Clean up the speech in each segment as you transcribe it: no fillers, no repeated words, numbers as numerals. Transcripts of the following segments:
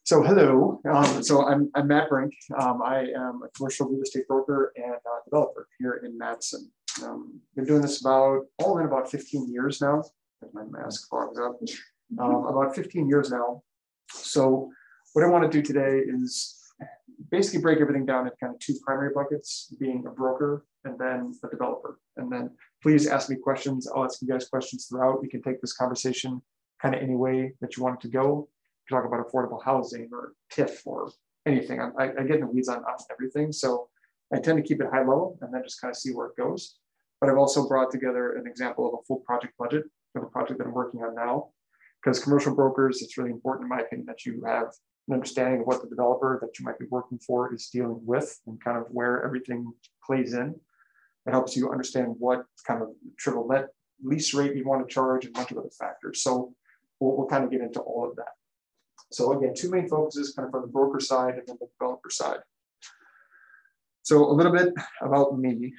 So hello, I'm Matt Brink. I am a commercial real estate broker and developer here in Madison. Been doing this about 15 years now. My mask fogs up. About 15 years now. So what I want to do today is basically break everything down into kind of two primary buckets, being a broker and then a developer. And then please ask me questions. I'll ask you guys questions throughout. We can take this conversation kind of any way that you want it to go. Talk about affordable housing or TIF or anything. I get in the weeds on everything. So I tend to keep it high level and then just kind of see where it goes. But I've also brought together an example of a full project budget for the project that I'm working on now. Because commercial brokers, it's really important in my opinion that you have an understanding of what the developer that you might be working for is dealing with and kind of where everything plays in. It helps you understand what kind of triple net lease rate you want to charge and a bunch of other factors. So we'll kind of get into all of that. So again, two main focuses kind of from the broker side and then the developer side. So a little bit about me.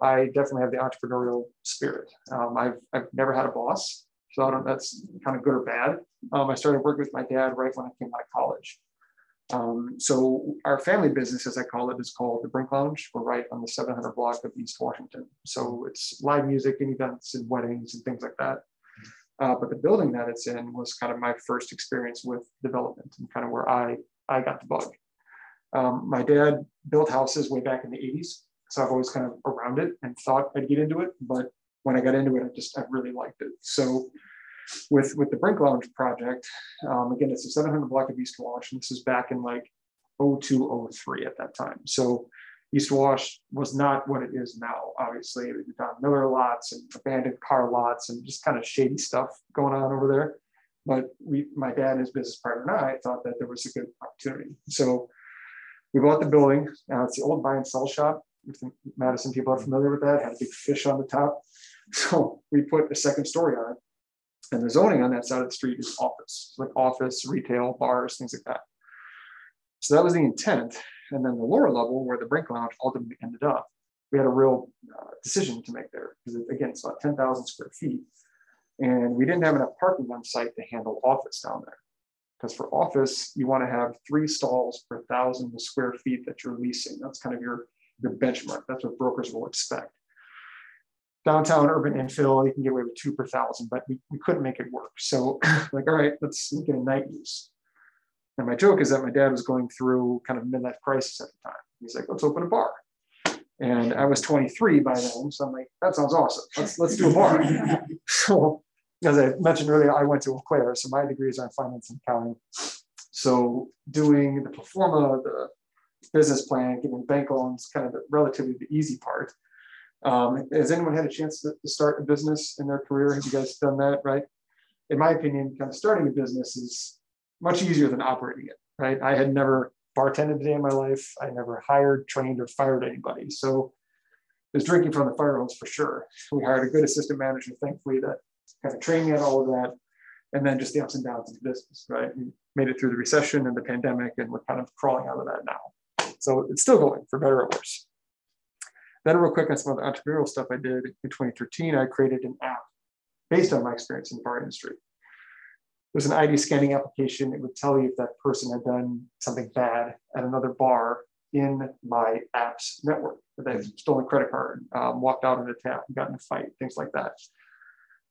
I definitely have the entrepreneurial spirit. I've never had a boss, so I don't know if that's kind of good or bad. I started working with my dad right when I came out of college. So our family business, as I call it, is called the Brink Lounge. We're right on the 700 block of East Washington. So it's live music and events and weddings and things like that. But the building that it's in was kind of my first experience with development and kind of where I got the bug. My dad built houses way back in the 80s. So I've always kind of around it and thought I'd get into it. But when I got into it, I really liked it. So with the Brink Lounge project, again, it's a 700 block of East Wash. And this is back in like 02, 03 at that time. So East Wash was not what it is now, obviously. We found Miller lots and abandoned car lots and just kind of shady stuff going on over there. But my dad and his business partner and I thought that there was a good opportunity. So we bought the building. It's the old buy and sell shop. I think Madison people are familiar with that. It had a big fish on the top. So we put a second story on it. And the zoning on that side of the street is office, like office, retail, bars, things like that. So that was the intent. And then the lower level where the Brink Lounge ultimately ended up, we had a real decision to make there because again, it's about 10,000 square feet. And we didn't have enough parking on site to handle office down there. Because for office, you want to have 3 stalls per 1,000 square feet that you're leasing. That's kind of your benchmark. That's what brokers will expect. Downtown urban infill, you can get away with 2 per 1,000, but we couldn't make it work. So like, all right, let's get a night use. And my joke is that my dad was going through kind of midlife crisis at the time. He's like, let's open a bar. And I was 23 by then. So I'm like, that sounds awesome. Let's do a bar. So as I mentioned earlier, I went to Eau Claire. So my degrees are in finance and accounting. So doing the pro forma, the business plan, giving bank loans, kind of relatively the easy part. Has anyone had a chance to start a business in their career? Have you guys done that, right? In my opinion, kind of starting a business is much easier than operating it, right? I had never bartended a day in my life. I never hired, trained, or fired anybody. So there's drinking from the fire hose for sure. We hired a good assistant manager, thankfully, that kind of trained me on all of that. And then just the ups and downs of the business, right? We made it through the recession and the pandemic, and we're kind of crawling out of that now. So it's still going, for better or worse. Then real quick on some of the entrepreneurial stuff I did in 2013, I created an app based on my experience in the bar industry. It was an ID scanning application. It would tell you if that person had done something bad at another bar in my app's network. They've stolen a credit card, walked out on a tap, got in a fight, things like that.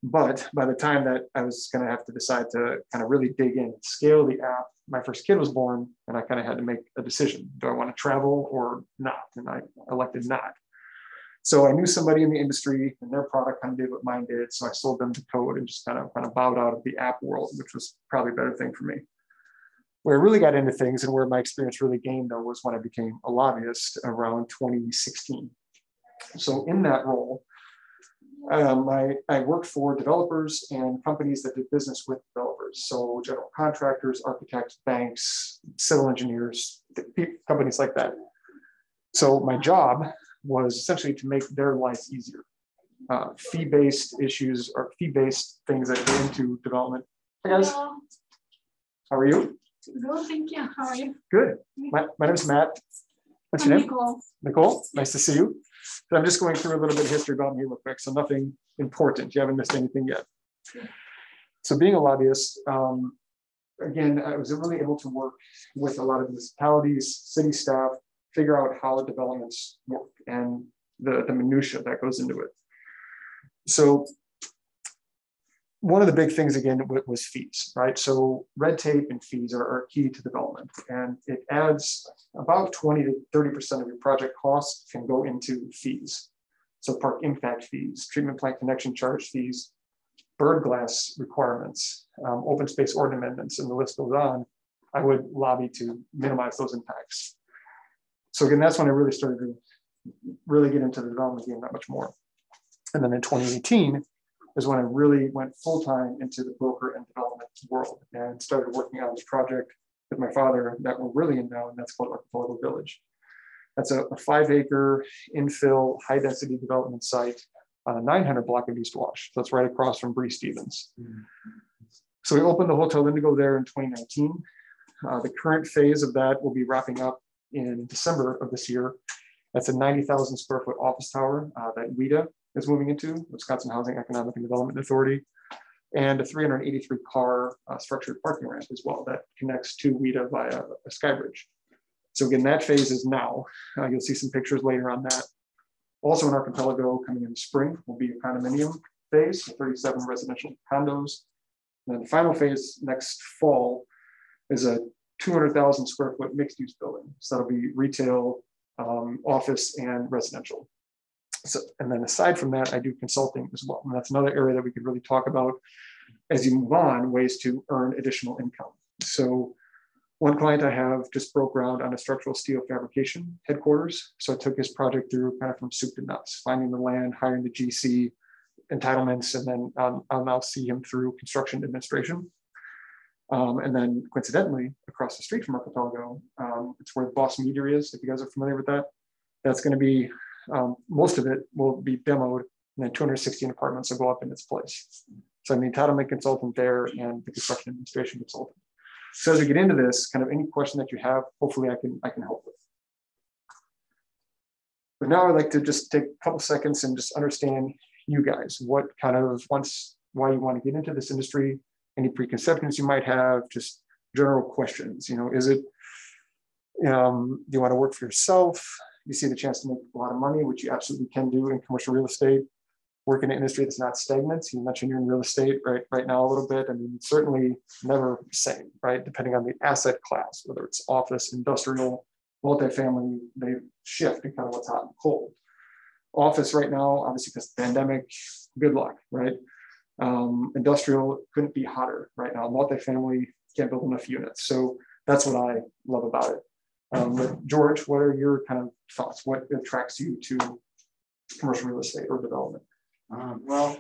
But by the time that I was going to have to decide to kind of really dig in, scale the app, my first kid was born, and I kind of had to make a decision. Do I want to travel or not? And I elected not. So I knew somebody in the industry and their product kind of did what mine did. So I sold them the code and just kind of bowed out of the app world, which was probably a better thing for me. Where I really got into things and where my experience really gained though was when I became a lobbyist around 2016. So in that role, I worked for developers and companies that did business with developers. So general contractors, architects, banks, civil engineers, companies like that. So my job was essentially to make their life easier. Fee-based issues or fee-based things that go into development. Hey guys, hello. How are you? Good, thank you. How are you? Good. My name is Matt. What's your name? Nicole. Nicole, nice to see you. So I'm just going through a little bit of history about me real quick, so nothing important. You haven't missed anything yet. So being a lobbyist, again, I was really able to work with a lot of municipalities, city staff, figure out how developments work and the minutia that goes into it. So one of the big things, again, was fees, right? So red tape and fees are key to development, and it adds about 20 to 30% of your project costs can go into fees. So park impact fees, treatment plant connection charge fees, bird glass requirements, open space ordinance amendments, and the list goes on. I would lobby to minimize those impacts. So again, that's when I really started to really get into the development game that much more. And then in 2018 is when I really went full-time into the broker and development world and started working on this project with my father that we're really in now, and that's called Archipelago Village. That's a 5-acre infill, high-density development site on a 900 block of East Wash. So it's right across from Bree Stevens. So we opened the Hotel Indigo there in 2019. The current phase of that will be wrapping up in December of this year. That's a 90,000 square foot office tower that WEDA is moving into, Wisconsin Housing Economic and Development Authority, and a 383 car structured parking ramp as well that connects to WEDA via a sky bridge. So again, that phase is now. You'll see some pictures later on that. Also in Archipelago coming in the spring will be a condominium phase, 37 residential condos. And then the final phase next fall is a 200,000 square foot mixed use building. So that'll be retail, office, and residential. So, and then aside from that, I do consulting as well. And that's another area that we could really talk about as you move on, ways to earn additional income. So one client I have just broke ground on a structural steel fabrication headquarters. So I took his project through kind of from soup to nuts, finding the land, hiring the GC, entitlements, and then I'll now see him through construction administration. And then coincidentally, across the street from Archipelago, it's where the Boston Meadery is, if you guys are familiar with that. That's going to be, most of it will be demoed, and then 216 apartments will go up in its place. So I'm the entitlement consultant there and the construction administration consultant. So as we get into this, kind of any question that you have, hopefully I can help with. But now I'd like to just take a couple seconds and just understand you guys, what kind of, why you want to get into this industry, any preconceptions you might have, just general questions. You know, is it, do you want to work for yourself? You see the chance to make a lot of money, which you absolutely can do in commercial real estate. Work in an industry that's not stagnant. You mentioned you're in real estate right now a little bit. I mean, certainly never the same, right? Depending on the asset class, whether it's office, industrial, multifamily, they shift in kind of what's hot and cold. Office right now, obviously because of the pandemic, good luck, right? Industrial couldn't be hotter right now. Multifamily, can't build enough units. So that's what I love about it. But George, what are your kind of thoughts? What attracts you to commercial real estate or development? Well,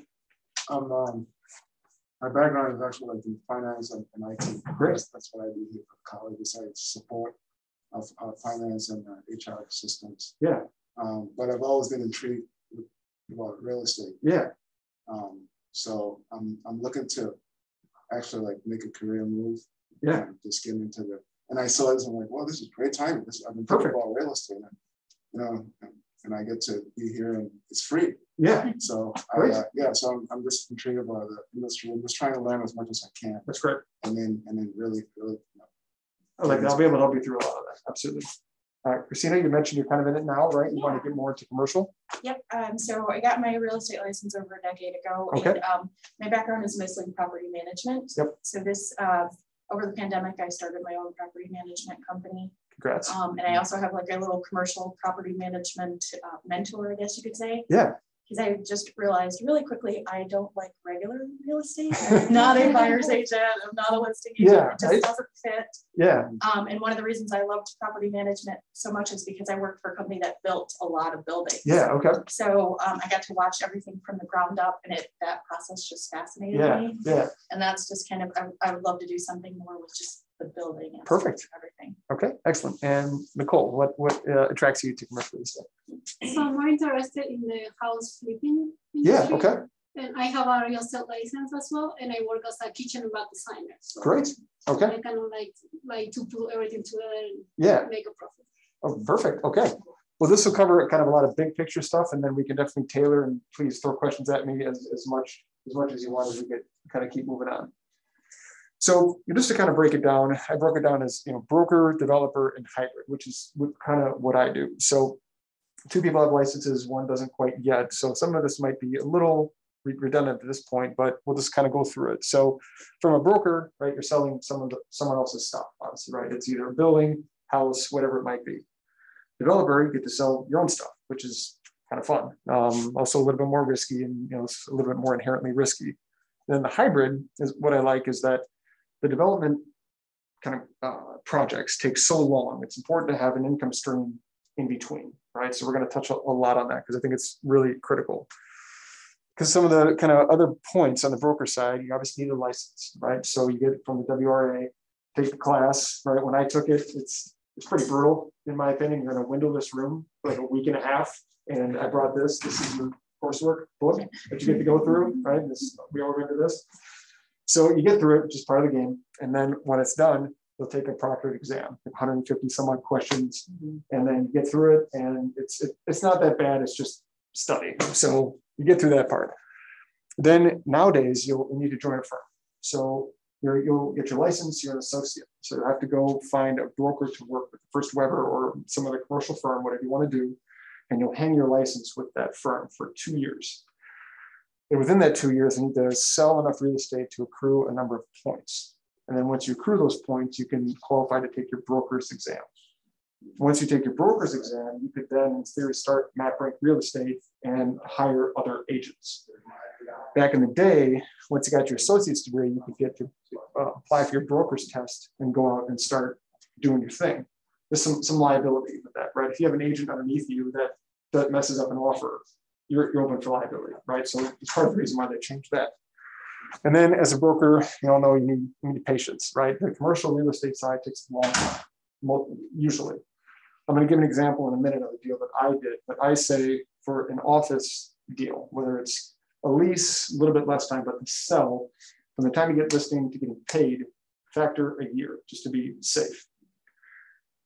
my background is actually like in finance and IT. Great. That's what I do here for college, besides support of finance and HR systems. Yeah. But I've always been intrigued about real estate. Yeah. So I'm looking to actually like make a career move. Yeah. Just get into the, and I saw this and I'm like, well, this is great timing. I've been talking about real estate, and, you know, and I get to be here and it's free. Yeah. So so I'm just intrigued about the industry. I'm just trying to learn as much as I can. That's great. And then really, I like that. I'll be able to help you through a lot of that. Absolutely. Christina, you mentioned you're kind of in it now, right? You want to get more into commercial? Yep. So I got my real estate license over a decade ago. Okay. And my background is mostly in property management. Yep. So this, over the pandemic, I started my own property management company. Congrats. And I also have like a little commercial property management mentor, I guess you could say. Yeah. Because I just realized really quickly, I don't like regular real estate. I'm not a buyer's agent. I'm not a listing agent. Yeah, it just doesn't fit. Yeah. And one of the reasons I loved property management so much is because I worked for a company that built a lot of buildings. Yeah. Okay. So I got to watch everything from the ground up, and that process just fascinated me. Yeah. And that's just kind of, I would love to do something more with just the building. Perfect. Everything. Okay. Excellent. And Nicole, what attracts you to commercial real estate? So I'm more interested in the house flipping Yeah. industry. Okay. And I have a real estate license as well, and I work as a kitchen and bath designer. So Great. Okay. I kind of like to put everything together and Yeah. make a profit. Oh, perfect. Okay. Well, this will cover kind of a lot of big picture stuff, and then we can definitely tailor, and please throw questions at me as much as you want as we get kind of keep moving on. So just to kind of break it down, I broke it down as, broker, developer, and hybrid, which is kind of what I do. So 2 people have licenses, 1 doesn't quite yet. So some of this might be a little redundant at this point, but we'll just kind of go through it. So from a broker, right, you're selling someone else's stuff, obviously, right? It's either a building, house, whatever it might be. Developer, you get to sell your own stuff, which is kind of fun. Also a little bit more risky, and it's a little bit more inherently risky. And then the hybrid is what I like, is that the development kind of projects take so long. It's important to have an income stream in between, right? So we're going to touch a lot on that because I think it's really critical. Because some of the kind of other points on the broker side, you obviously need a license, right? So you get it from the WRA, take the class, right? When I took it, it's pretty brutal, in my opinion. You're in a windowless room for like a week and a half. And I brought this is your coursework book that you get to go through, right? We all remember this. So you get through it, which is part of the game. And then when it's done, you'll take a proctored exam, 150 some odd questions, and then you get through it. And it's not that bad. It's just study. So you get through that part. Then nowadays you'll need to join a firm. So you'll get your license, you're an associate. So you have to go find a broker to work with, First Weber or some other commercial firm, whatever you want to do. And you'll hang your license with that firm for 2 years. And within that 2 years, you need to sell enough real estate to accrue a number of points. And then once you accrue those points, you can qualify to take your broker's exam. Once you take your broker's exam, you could then, in theory, start map rank real estate and hire other agents. Back in the day, once you got your associate's degree, you could get to apply for your broker's test and go out and start doing your thing. There's some liability with that, right? If you have an agent underneath you that messes up an offer, you're open for liability, right? So it's part of the reason why they changed that. And then as a broker, you all know you need patience, right? The commercial real estate side takes a long time, usually. I'm going to give an example in a minute of a deal that I did, but I say for an office deal, whether it's a lease, a little bit less time, but the sell, from the time you get listing to getting paid, factor a year just to be safe.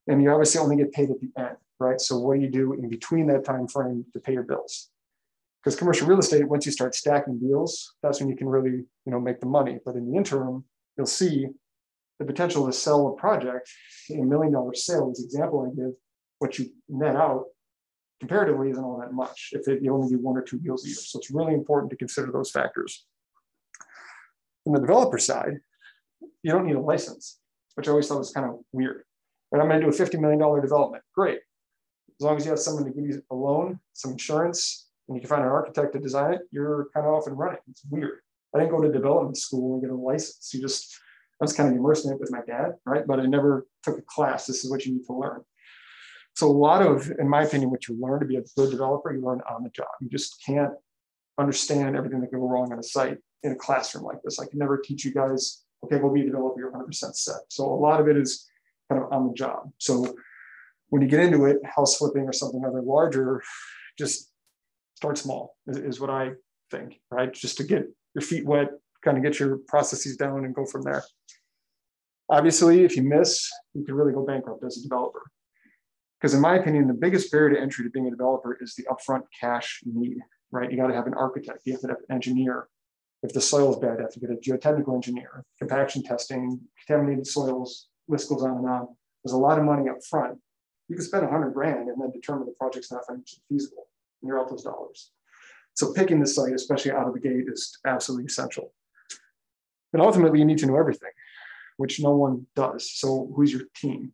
And you obviously only get paid at the end, right? So what do you do in between that time frame to pay your bills? Because commercial real estate, once you start stacking deals, that's when you can really, make the money. But in the interim, you'll see the potential to sell a project, a $1 million sale, this example I give, what you net out comparatively isn't all that much if you only do 1 or 2 deals a year. So it's really important to consider those factors. On the developer side, you don't need a license, which I always thought was kind of weird. But I'm going to do a $50 million development. Great. As long as you have someone to give you a loan, some insurance, and you can find an architect to design it, you're kind of off and running. It's weird. I didn't go to development school and get a license. I was kind of immersed in it with my dad, right? But I never took a class. This is what you need to learn. So a lot of, in my opinion, what you learn to be a good developer, you learn on the job. You just can't understand everything that can go wrong on a site in a classroom like this. I can never teach you guys, okay, we'll be a developer, you're 100% set. So a lot of it is kind of on the job. So when you get into it, house flipping or something other larger, just start small is what I think, right? Just to get your feet wet, kind of get your processes down and go from there. Obviously, if you miss, you can really go bankrupt as a developer. Because in my opinion, the biggest barrier to entry to being a developer is the upfront cash need, right? You got to have an architect, you have to have an engineer. If the soil is bad, you have to get a geotechnical engineer, compaction testing, contaminated soils, list goes on and on. There's a lot of money up front. You can spend $100 grand and then determine the project's not financially feasible, and you're out those dollars. So picking the site, especially out of the gate, is absolutely essential. And ultimately, you need to know everything, which no one does. So who's your team?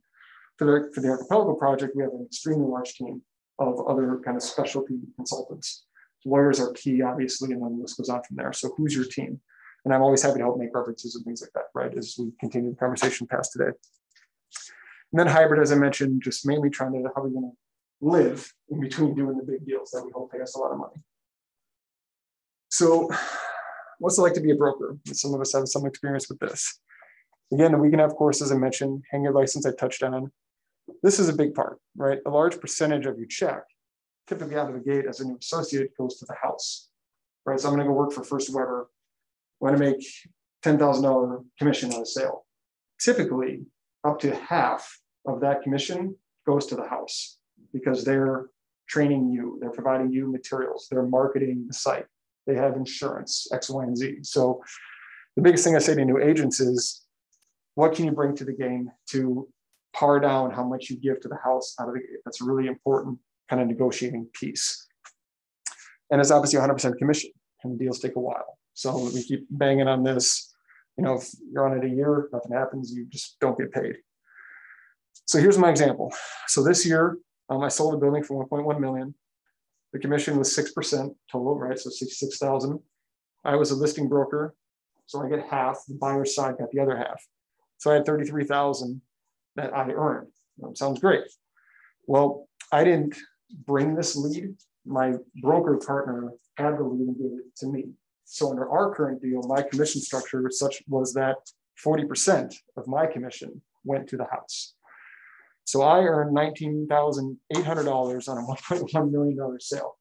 For the archipelago project, we have an extremely large team of other kind of specialty consultants. Lawyers are key, obviously, and then the list goes on from there. So who's your team? And I'm always happy to help make references and things like that, right, as we continue the conversation past today. And then hybrid, as I mentioned, just mainly trying to how we're going to live in between doing the big deals that we hope pay us a lot of money. So what's it like to be a broker? Some of us have some experience with this. Again, we can have courses I mentioned, hang your license I touched on. This is a big part, right? A large percentage of your check, typically out of the gate as a new associate, goes to the house, right? So I'm going to go work for First Weber. I'm going to make $10,000 commission on a sale. Typically, up to half of that commission goes to the house because they're training you, they're providing you materials, they're marketing the site, they have insurance, X, Y, and Z. So the biggest thing I say to new agents is what can you bring to the game to par down how much you give to the house out of the gate? That's a really important kind of negotiating piece. And it's obviously 100% commission, and deals take a while. So we keep banging on this. You know, if you're on it a year, nothing happens, you just don't get paid. So here's my example. So this year, I sold a building for 1.1 million. The commission was 6% total, right? So 66,000. I was a listing broker, so I get half. The buyer's side got the other half. So I had 33,000 that I earned. Sounds great. Well, I didn't bring this lead. My broker partner had the lead and gave it to me. So under our current deal, my commission structure was that 40% of my commission went to the house. So I earned $19,800 on a $1.1 million sale.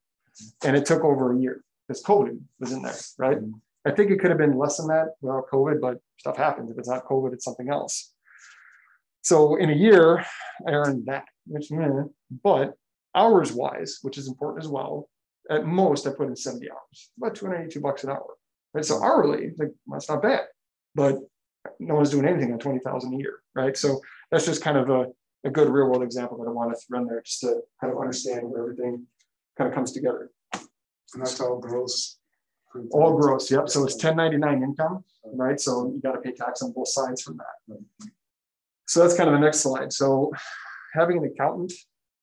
And it took over a year because COVID was in there, right? I think it could have been less than that without COVID, but stuff happens. If it's not COVID, it's something else. So in a year, I earned that, but hours wise, which is important as well, at most I put in 70 hours, about $282 an hour. Right? So hourly, like, that's not bad, but no one's doing anything on 20,000 a year, right? So that's just kind of a good real world example that I want to run there just to kind of understand where everything kind of comes together. And that's all gross. All gross, yep. So it's 1099 income, right? So you got to pay tax on both sides from that. So that's kind of the next slide. So having an accountant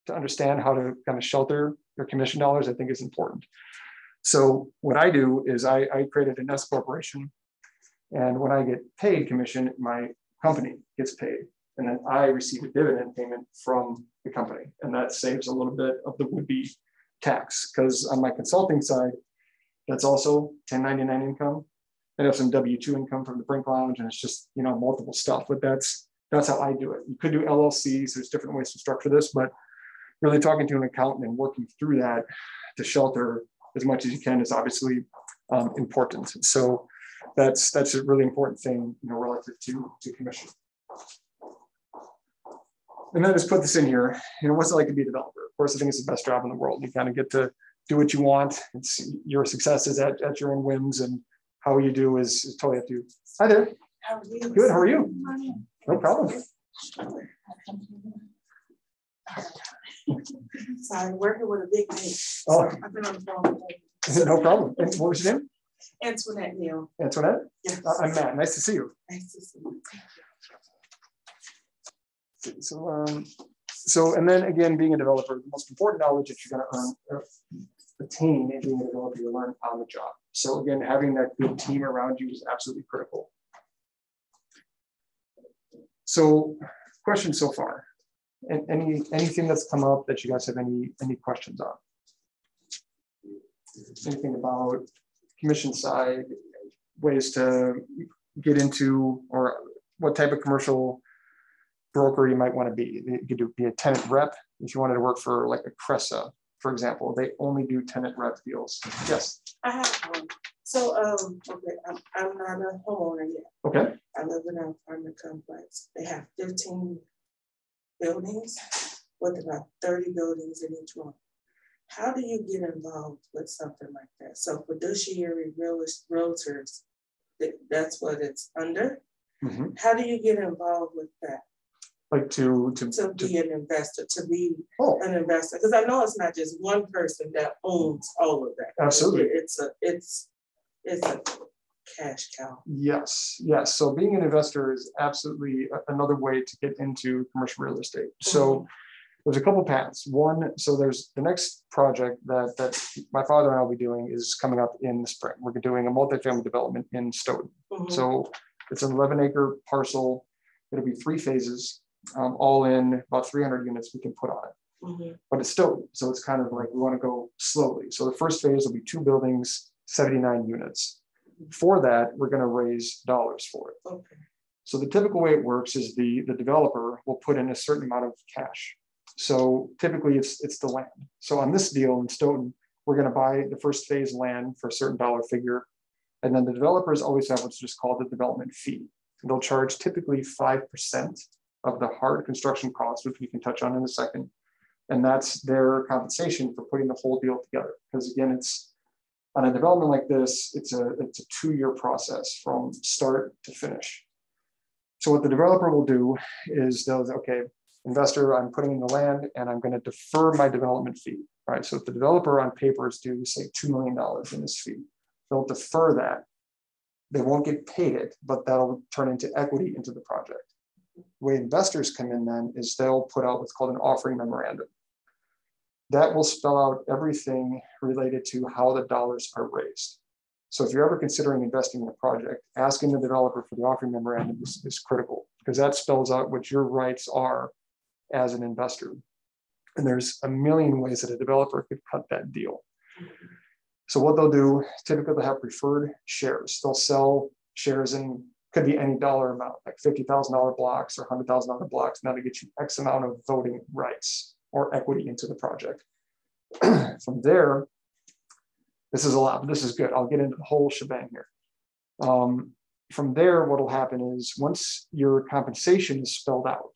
to understand how to kind of shelter your commission dollars, I think is important. So what I do is I created an S corporation, and when I get paid commission, my company gets paid, and then I receive a dividend payment from the company, and that saves a little bit of the would-be tax, because on my consulting side, that's also 1099 income. I have some W-2 income from the Brink Lounge, and it's just, you know, multiple stuff, but that's how I do it. You could do LLCs, there's different ways to structure this, but really talking to an accountant and working through that to shelter as much as you can is obviously important. So that's a really important thing, you know, relative to commission. And then just put this in here, you know, what's it like to be a developer? Of course, I think it's the best job in the world. You kind of get to do what you want. Your success is at your own whims, and how you do is totally up to you. Hi there. How are you? Good, how are you? No problem. Sorry, working with a big name. Oh. I've been on the phone today. No problem. And what was your name? Antoinette Neal. Antoinette? Yes. I'm Matt. Nice to see you. Nice to see you. So, and then again, being a developer, the most important knowledge that you're going to earn or attain in being a developer, you learn on the job. So again, having that good team around you is absolutely critical. So, questions so far? And anything that's come up that you guys have any questions on? Anything about commission side, ways to get into, or what type of commercial broker you might want to be? You could be a tenant rep if you wanted to work for like a Cressa, for example. They only do tenant rep deals. Yes. I have one. So, okay, I'm not a homeowner yet. Okay. I live in an apartment complex. They have 15 buildings with about 30 buildings in each one. How do you get involved with something like that? So fiduciary realtors, that's what it's under. Mm-hmm. How do you get involved with that? Like to be an investor, to be an investor, because I know it's not just one person that owns all of that. Absolutely, it's a cash cow. Yes. So being an investor is absolutely another way to get into commercial real estate. So there's a couple paths. One, so there's the next project that my father and I will be doing is coming up in the spring. We're doing a multifamily development in Stoughton. So it's an 11-acre parcel. It'll be 3 phases. All in about 300 units we can put on it. But it's still, so it's kind of like we want to go slowly. So the first phase will be 2 buildings, 79 units. For that, we're going to raise dollars for it. So the typical way it works is the developer will put in a certain amount of cash. So typically it's the land. So on this deal in Stoughton, we're going to buy the first phase land for a certain dollar figure. And then the developers always have what's just called the development fee. And they'll charge typically 5% of the hard construction costs, which we can touch on in a second. And that's their compensation for putting the whole deal together. Because again, it's on a development like this, it's a 2-year process from start to finish. So what the developer will do is they'll say, okay, investor, I'm putting in the land and I'm going to defer my development fee, right? So if the developer on paper is due, say, $2 million in this fee, they'll defer that. They won't get paid it, but that'll turn into equity into the project. The way investors come in then is they'll put out what's called an offering memorandum. That will spell out everything related to how the dollars are raised. So if you're ever considering investing in a project, asking the developer for the offering memorandum is critical, because that spells out what your rights are as an investor. And there's a million ways that a developer could cut that deal. So what they'll do, typically they'll have preferred shares. They'll sell shares in, could be any dollar amount, like $50,000 blocks or $100,000 blocks. Now to get you X amount of voting rights or equity into the project. From there, this is a lot, but this is good. I'll get into the whole shebang here. From there, what will happen is once your compensation is spelled out,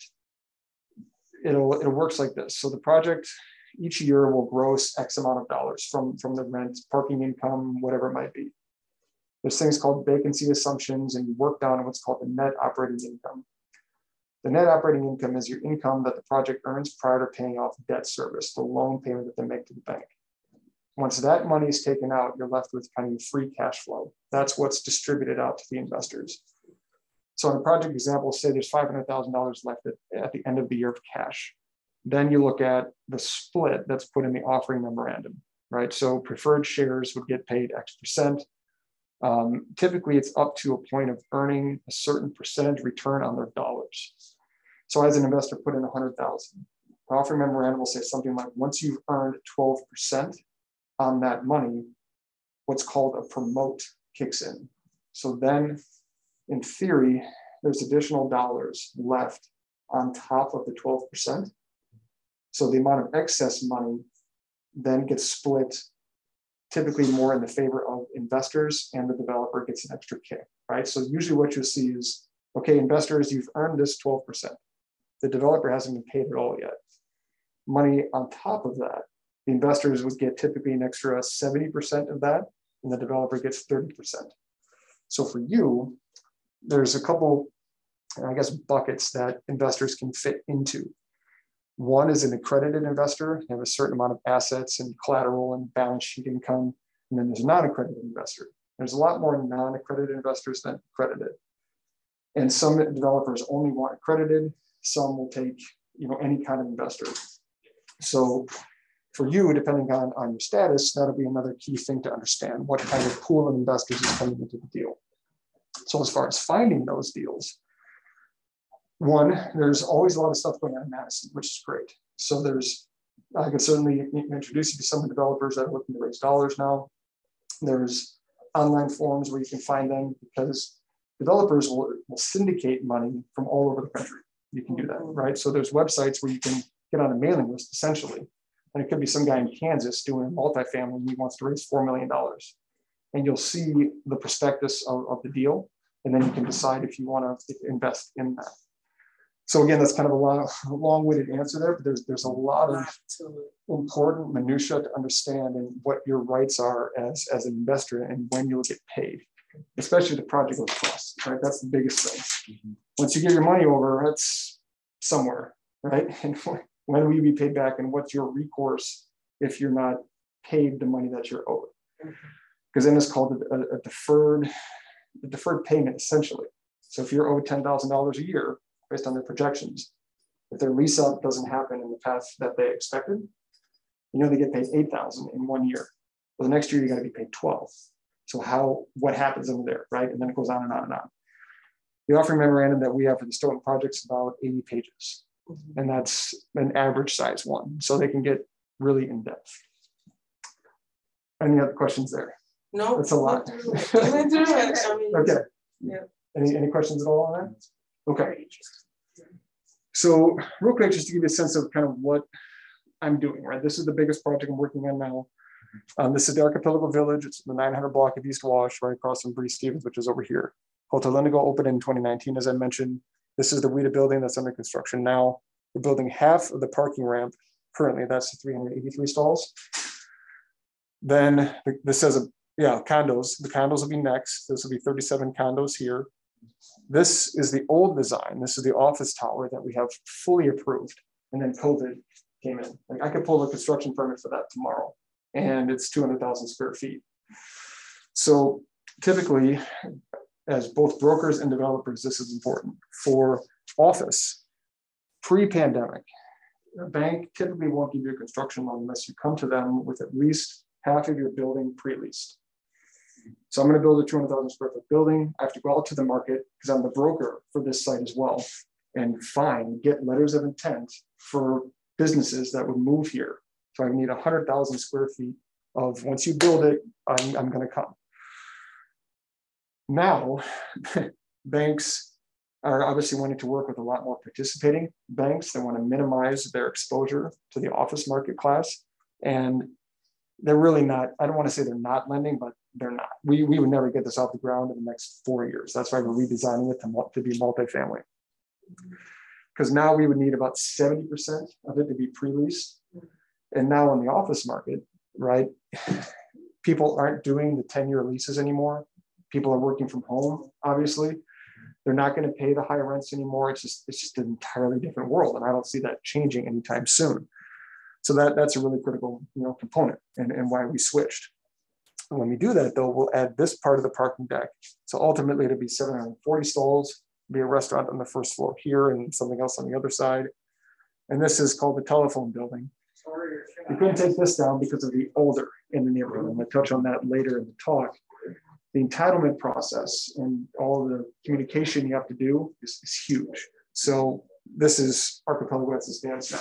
it works like this. So the project each year will gross X amount of dollars from the rent, parking income, whatever it might be. There's things called vacancy assumptions, and you work down what's called the net operating income. The net operating income is your income that the project earns prior to paying off debt service, the loan payment that they make to the bank. Once that money is taken out, you're left with kind of free cash flow. That's what's distributed out to the investors. So in a project example, say there's $500,000 left at the end of the year of cash. Then you look at the split that's put in the offering memorandum, right? So preferred shares would get paid X%. Typically, it's up to a point of earning a certain percentage return on their dollars. So as an investor, put in 100,000. The offering memorandum will say something like, once you've earned 12% on that money, what's called a promote kicks in. So then, in theory, there's additional dollars left on top of the 12%. So the amount of excess money then gets split, typically more in the favor of investors, and the developer gets an extra kick, right? So usually what you'll see is, okay, investors, you've earned this 12%. The developer hasn't been paid at all yet. Money on top of that, the investors would get typically an extra 70% of that, and the developer gets 30%. So for you, there's a couple, I guess, buckets that investors can fit into. One is an accredited investor. They have a certain amount of assets and collateral and balance sheet income. And then there's a non-accredited investor. There's a lot more non-accredited investors than accredited. And some developers only want accredited. Some will take, any kind of investor. So for you, depending on your status, that'll be another key thing to understand, what kind of pool of investors is coming into the deal. So as far as finding those deals, one, there's always a lot of stuff going on in Madison, which is great. So I can certainly introduce you to some of the developers that are looking to raise dollars now. There's online forums where you can find them, because developers will syndicate money from all over the country. You can do that, right? So there's websites where you can get on a mailing list, essentially. And it could be some guy in Kansas doing a multifamily and he wants to raise $4 million. And you'll see the prospectus of the deal, and then you can decide if you want to invest in that. So again, that's kind of a long-winded answer there, but there's a lot of important minutia to understand and what your rights are as an investor and when you'll get paid, especially the project goes across, right? That's the biggest thing. Once you give your money over, it's somewhere, right? And when will you be paid back, and what's your recourse if you're not paid the money that you're owed? Because then it's called a deferred payment, essentially. So if you're owed $10,000 a year, based on their projections, if their lease up doesn't happen in the path that they expected, they get paid $8,000 in 1 year. Well, the next year you got to be paid $12,000. So what happens under there, right? And then it goes on and on and on. The offering memorandum that we have for the Stoughton project is about 80 pages, and that's an average size one, so they can get really in depth. Any other questions there? No, that's a lot. Okay. Yeah. Any questions at all on that? Okay. So real quick, just to give you a sense of kind of what I'm doing, right? This is the biggest project I'm working on now. This is the Archipelago Village. It's the 900 block of East Wash, right across from Bree Stevens, which is over here. Hotel Indigo opened in 2019, as I mentioned. This is the WIDA building that's under construction now. We're building half of the parking ramp currently. That's the 383 stalls. Then this says, condos. The condos will be next. This will be 37 condos here. This is the old design. This is the office tower that we have fully approved. And then COVID came in. Like I could pull a construction permit for that tomorrow, and it's 200,000 square feet. So typically, as both brokers and developers, this is important. For office, pre-pandemic, a bank typically won't give you a construction loan unless you come to them with at least half of your building pre-leased. So I'm going to build a 200,000 square foot building. I have to go out to the market because I'm the broker for this site as well, and get letters of intent for businesses that would move here. So I need 100,000 square feet of, once you build it, I'm going to come. Now, banks are obviously wanting to work with a lot more participating banks that want to minimize their exposure to the office market class. And they're really not, I don't want to say they're not lending, but they're not. We would never get this off the ground in the next 4 years. That's why we're redesigning it to be multifamily. Because now we would need about 70% of it to be pre-leased. And now in the office market, right, people aren't doing the 10-year leases anymore. People are working from home, obviously. They're not going to pay the high rents anymore. It's just an entirely different world. And I don't see that changing anytime soon. So that's a really critical, component and why we switched. And when we do that, though, we'll add this part of the parking deck. So ultimately, it'll be 740 stalls, be a restaurant on the first floor here and something else on the other side. And this is called the telephone building. We couldn't take this down because of the odor in the neighborhood. I'm going to touch on that later in the talk. The entitlement process and all the communication you have to do is huge. So this is Archipelago as it stands now.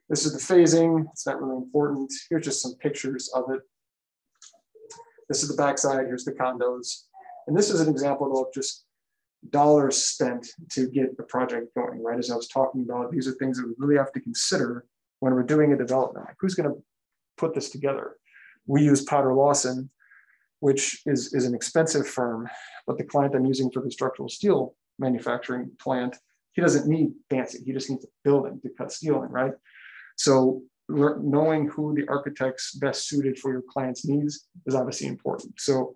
This is the phasing. It's not really important. Here's just some pictures of it. This is the backside. Here's the condos. And this is an example of just dollars spent to get the project going, right? As I was talking about, these are things that we really have to consider when we're doing a development. Like, who's going to put this together? We use Potter Lawson, which is an expensive firm, but the client I'm using for the structural steel manufacturing plant, he doesn't need fancy. He just needs a building to cut steel in, right? So knowing who the architect's best suited for your client's needs is obviously important. So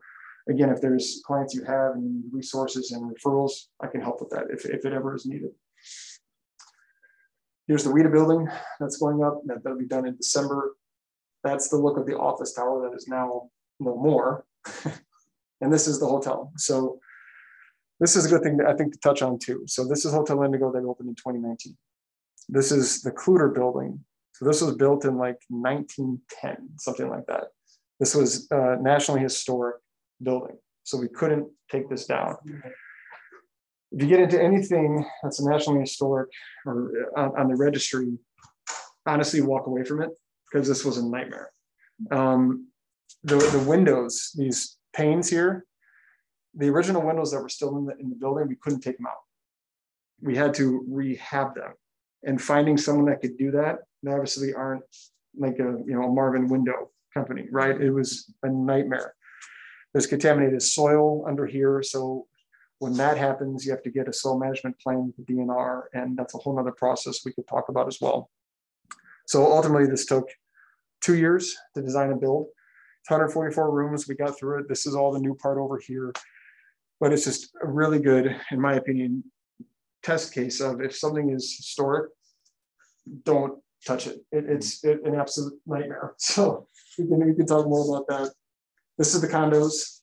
again, if there's clients you have and resources and referrals, I can help with that if it ever is needed. Here's the WIDA building that's going up. That'll be done in December. That's the look of the office tower that is now no more. And this is the hotel. So this is a good thing I think to touch on too. So this is Hotel Indigo that opened in 2019. This is the Kluter building. So this was built in like 1910, something like that. This was a nationally historic building. So we couldn't take this down. If you get into anything that's nationally historic or on the registry, honestly walk away from it because this was a nightmare. The windows, these panes here, the original windows that were still in the building, we couldn't take them out. We had to rehab them. And finding someone that could do that, they obviously aren't like a Marvin window company, right? It was a nightmare. There's contaminated soil under here. So when that happens, you have to get a soil management plan with the DNR, and that's a whole nother process we could talk about as well. So ultimately, this took 2 years to design and build. 144 rooms, we got through it. This is all the new part over here. But it's just a really good, in my opinion, test case of if something is historic, don't touch it. It's an absolute nightmare. So we can talk more about that. This is the condos.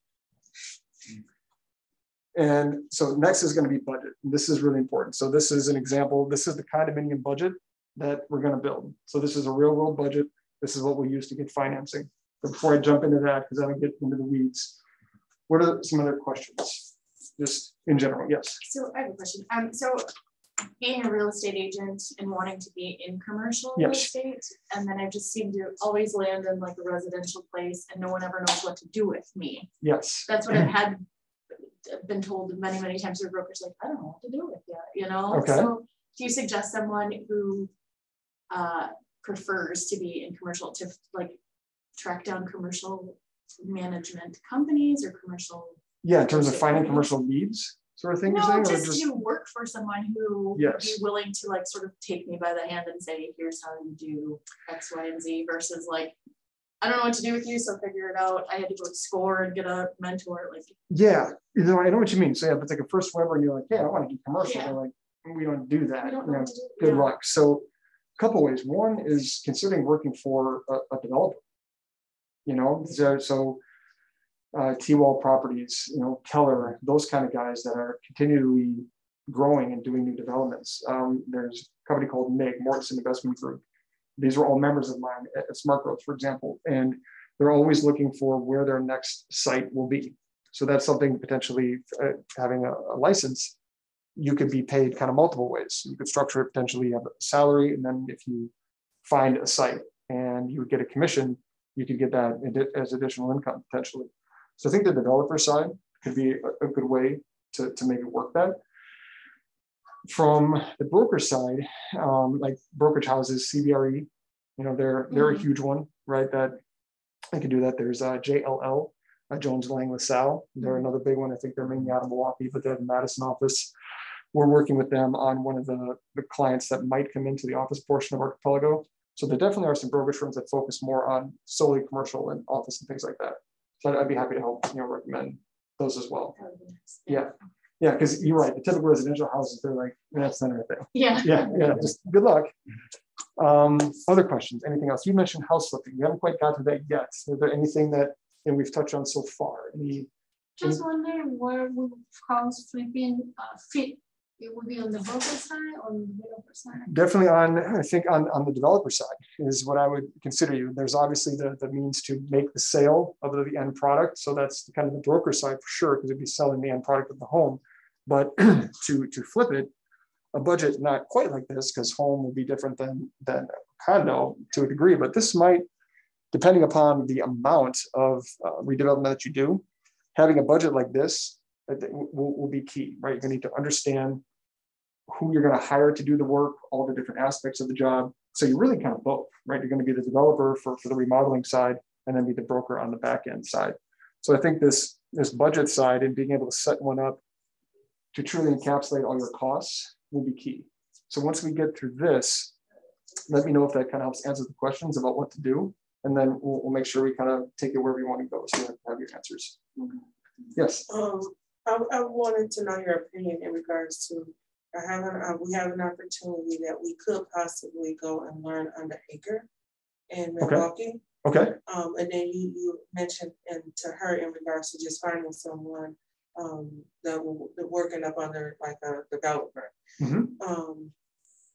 And so next is going to be budget. And this is really important. So this is an example. This is the condominium budget that we're going to build. So this is a real world budget. This is what we use to get financing. But before I jump into that, because I don't get into the weeds, what are some other questions? Just in general, yes. So I have a question. So being a real estate agent and wanting to be in commercial Yes. real estate, and then I just seem to always land in like a residential place and no one ever knows what to do with me. Yes. That's what I've been told many, many times through brokers, like, I don't know what to do with you, Okay. So do you suggest someone who prefers to be in commercial to like track down commercial management companies or commercial? Yeah, in terms of finding commercial leads sort of thing. No, you're saying, just to work for someone who Yes. would be willing to like sort of take me by the hand and say, here's how you do X, Y, and Z versus like, I don't know what to do with you, so figure it out. I had to go to SCORE and get a mentor. Like, yeah, you know, I know what you mean. So yeah, if it's like a first webber and you're like, yeah, I want to do commercial, Yeah. they're like, we don't do that. We don't You know know, what to do. good Yeah. luck. So a couple ways. One is considering working for a developer. You know, so T-Wall Properties, you know, Keller, those kind of guys that are continually growing and doing new developments. There's a company called MIG, Madison Investment Group. These are all members of mine at Smart Growth, for example, and they're always looking for where their next site will be. So that's something potentially having a license, you could be paid kind of multiple ways. You could structure it potentially, have a salary, and then if you find a site and you would get a commission, you could get that as additional income potentially. So I think the developer side could be a good way to make it work that. From the broker side, like brokerage houses, CBRE, you know, they're a huge one, right? That I can do that. There's JLL, Jones Lang LaSalle. They're another big one. I think they're mainly out of Milwaukee, but they have a Madison office. We're working with them on one of the clients that might come into the office portion of Archipelago. So there definitely are some brokerage firms that focus more on solely commercial and office and things like that. So I'd be happy to help, you know, recommend those as well. Yeah. Yeah, because you're right. The typical residential houses, they're like, that's not everything. Yeah. Yeah. Just good luck. Other questions? Anything else? You mentioned house flipping. We haven't quite got to that yet. Is there anything that we've touched on so far? Just wondering where would house flipping fit? It would be on the broker side or on the developer side? Definitely I think on the developer side is what I would consider you. There's obviously the means to make the sale of the end product. So that's kind of the broker side for sure, because it'd be selling the end product of the home. But to flip it, a budget not quite like this, because home will be different than a condo to a degree, but this might, depending upon the amount of redevelopment that you do, having a budget like this will be key, right? You're gonna need to understand who you're gonna hire to do the work, all the different aspects of the job. So you're really kind of both, right? You're gonna be the developer for the remodeling side and then be the broker on the back end side. So I think this budget side and being able to set one up to truly encapsulate all your costs will be key. So once we get through this, let me know if that kind of helps answer the questions about what to do. And then we'll make sure we kind of take it wherever you want to go. So you have your answers. Okay. Yes. I wanted to know your opinion in regards to, we have an opportunity that we could possibly go and learn under Acre in Milwaukee. Okay. And then you mentioned to her in regards to just finding someone that will working up under like a developer. Mm-hmm.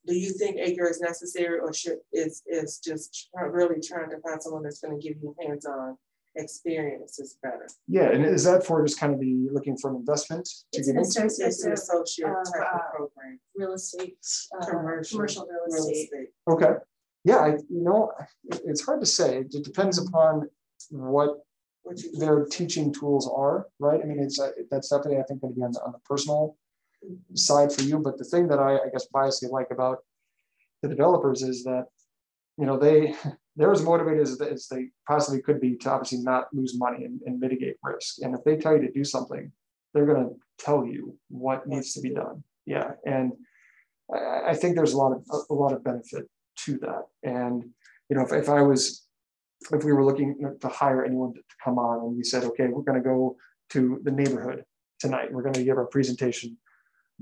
Do you think Acre is necessary, or is just really trying to find someone that's going to give you hands-on experience is better? Yeah, and is that for just kind of the looking for an investment to It's get an into? It's an associate type of program. Real estate, Commercial real estate. Okay. Yeah, it's hard to say. It depends upon what their teaching tools are, right? I mean, that's definitely, I think, going to be on the personal side for you. But the thing that I guess biasly like about the developers is that, you know, they're as motivated as they possibly could be to obviously not lose money and mitigate risk. And if they tell you to do something, they're going to tell you what needs to be done. Yeah, and I think there's a lot of benefit to that. And you know, if we were looking to hire anyone to come on, and we said, okay, we're going to go to the neighborhood tonight, we're going to give our presentation,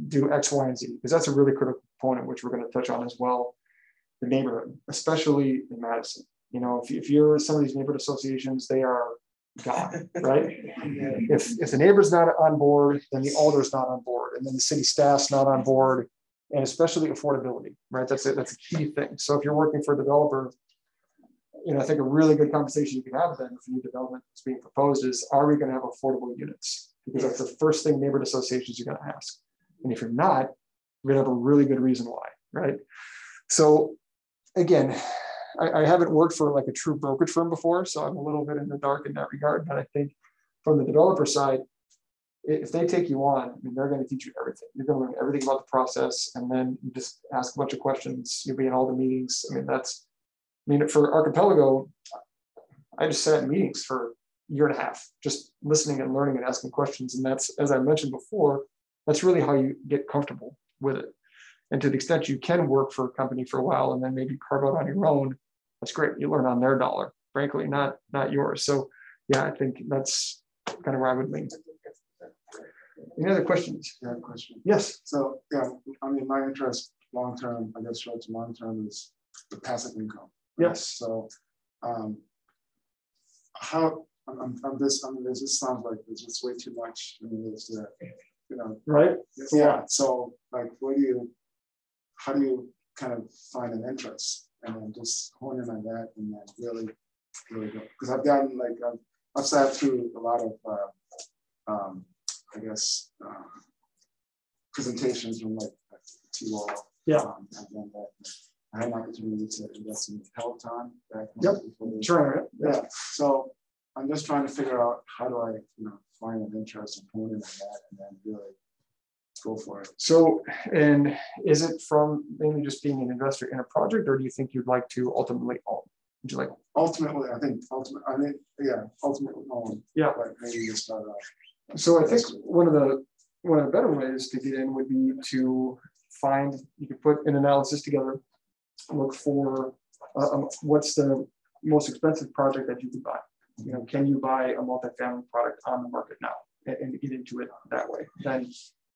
do X, Y, and Z, because that's a really critical component, which we're going to touch on as well. The neighborhood, especially in Madison. You know, if you're some of these neighborhood associations, they are gone, right? If the neighbor's not on board, then the alder's not on board, and then the city staff's not on board, and especially affordability, right? That's a key thing. So if you're working for a developer, you know, I think a really good conversation you can have with them if a new development is being proposed is, are we going to have affordable units? Because that's the first thing neighborhood associations are going to ask. And if you're not, you're going to have a really good reason why, right? So again, I haven't worked for like a true brokerage firm before, so I'm a little bit in the dark in that regard. But I think from the developer side, if they take you on, I mean, they're going to teach you everything. You're going to learn everything about the process, and then you just ask a bunch of questions. You'll be in all the meetings. I mean, for Archipelago, I just sat in meetings for a year and a half, just listening and learning and asking questions. And that's, as I mentioned before, that's really how you get comfortable with it. And to the extent you can work for a company for a while and then maybe carve out on your own, that's great. You learn on their dollar. frankly, not yours. So yeah, I think that's kind of where I would lean. Any other questions? Yeah, question. Yes. So yeah, I mean, my interest long term, I guess short to long term, is the passive income. Right? Yes. So how this? I mean, this just sounds like there's just way too much. I mean, it's right. Yeah. So like, how do you kind of find an interest and then just hone in on that and then really go? Because I've gotten like I've sat through a lot of I guess presentations from like T-Wall. Yeah. And then I had an opportunity to invest in Peloton back. Yep. Sure. Yeah. So I'm just trying to figure out how do I, find an interest and hone in on that and then really go for it. So, and is it from mainly just being an investor in a project, or do you think you'd like to ultimately own? Would you like? Ultimately, ultimately own. Yeah. But maybe just start out. So I think one of the better ways to get in would be to you could put an analysis together, look for what's the most expensive project that you could buy. Can you buy a multifamily product on the market now and get into it that way? Then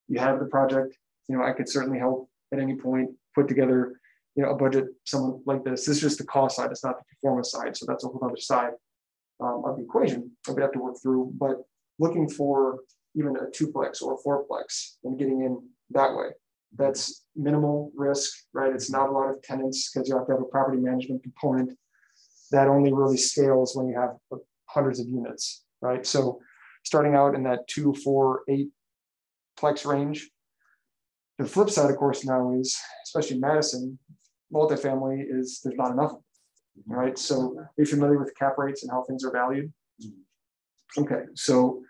you have the project. I could certainly help at any point put together, a budget, someone like this. This is just the cost side. It's not the performance side. So that's a whole other side of the equation that we have to work through. But looking for even a 2-plex or a 4-plex and getting in that way. That's minimal risk, right? It's not a lot of tenants because you have to have a property management component that only really scales when you have hundreds of units, right? So starting out in that 2, 4, 8-plex range. The flip side, of course, now is, especially in Madison, multifamily there's not enough, right? So are you familiar with cap rates and how things are valued? Okay, so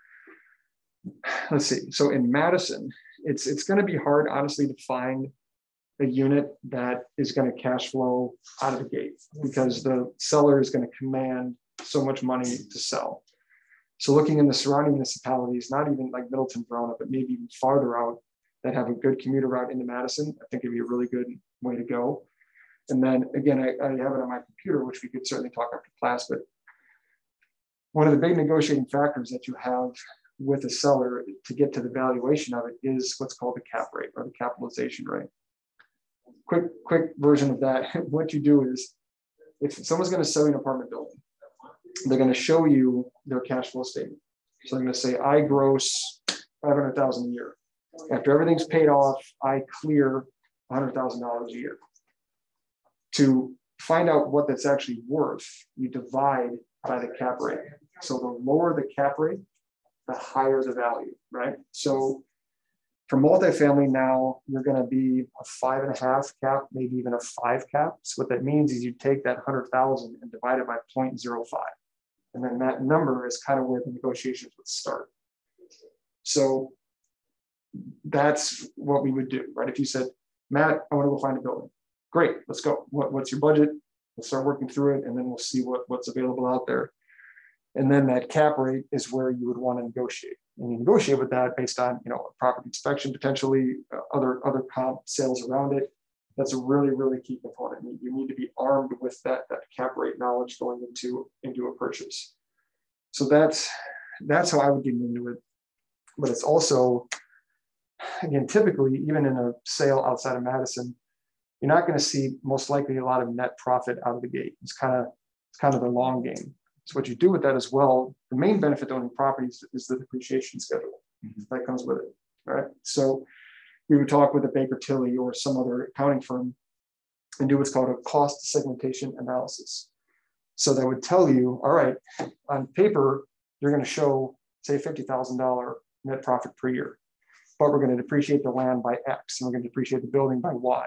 let's see. So in Madison, it's going to be hard, honestly, to find a unit that is going to cash flow out of the gate because the seller is going to command so much money to sell. So looking in the surrounding municipalities, not even like Middleton, Verona, but maybe even farther out that have a good commuter route into Madison, I think it'd be a really good way to go. And then again, I have it on my computer, which we could certainly talk after class, but one of the big negotiating factors that you have with a seller to get to the valuation of it is what's called the cap rate or the capitalization rate. Quick version of that. What you do is if someone's going to sell you an apartment building, they're going to show you their cash flow statement. So they're going to say, I gross $500,000 a year. After everything's paid off, I clear $100,000 a year. To find out what that's actually worth, you divide by the cap rate. So the lower the cap rate, the higher the value, right? So for multifamily now, you're going to be a 5.5 cap, maybe even a 5 cap. So what that means is you take that 100,000 and divide it by 0.05. And then that number is kind of where the negotiations would start. So that's what we would do, right? If you said, Matt, I want to go find a building. Great, let's go. What's your budget? We'll start working through it and then we'll see what's available out there. And then that cap rate is where you would want to negotiate. And you negotiate with that based on, a property inspection, potentially other comp sales around it. That's a really, really key component. You need to be armed with that cap rate knowledge going into a purchase. So that's how I would get into it. But it's also, again, typically, even in a sale outside of Madison, you're not going to see most likely a lot of net profit out of the gate. It's kind of the long game. So what you do with that as well, the main benefit to owning properties is the depreciation schedule that comes with it, right? So we would talk with a Baker Tilly or some other accounting firm and do what's called a cost segmentation analysis. So that would tell you, all right, on paper, you're going to show, say, $50,000 net profit per year, but we're going to depreciate the land by X and we're going to depreciate the building by Y.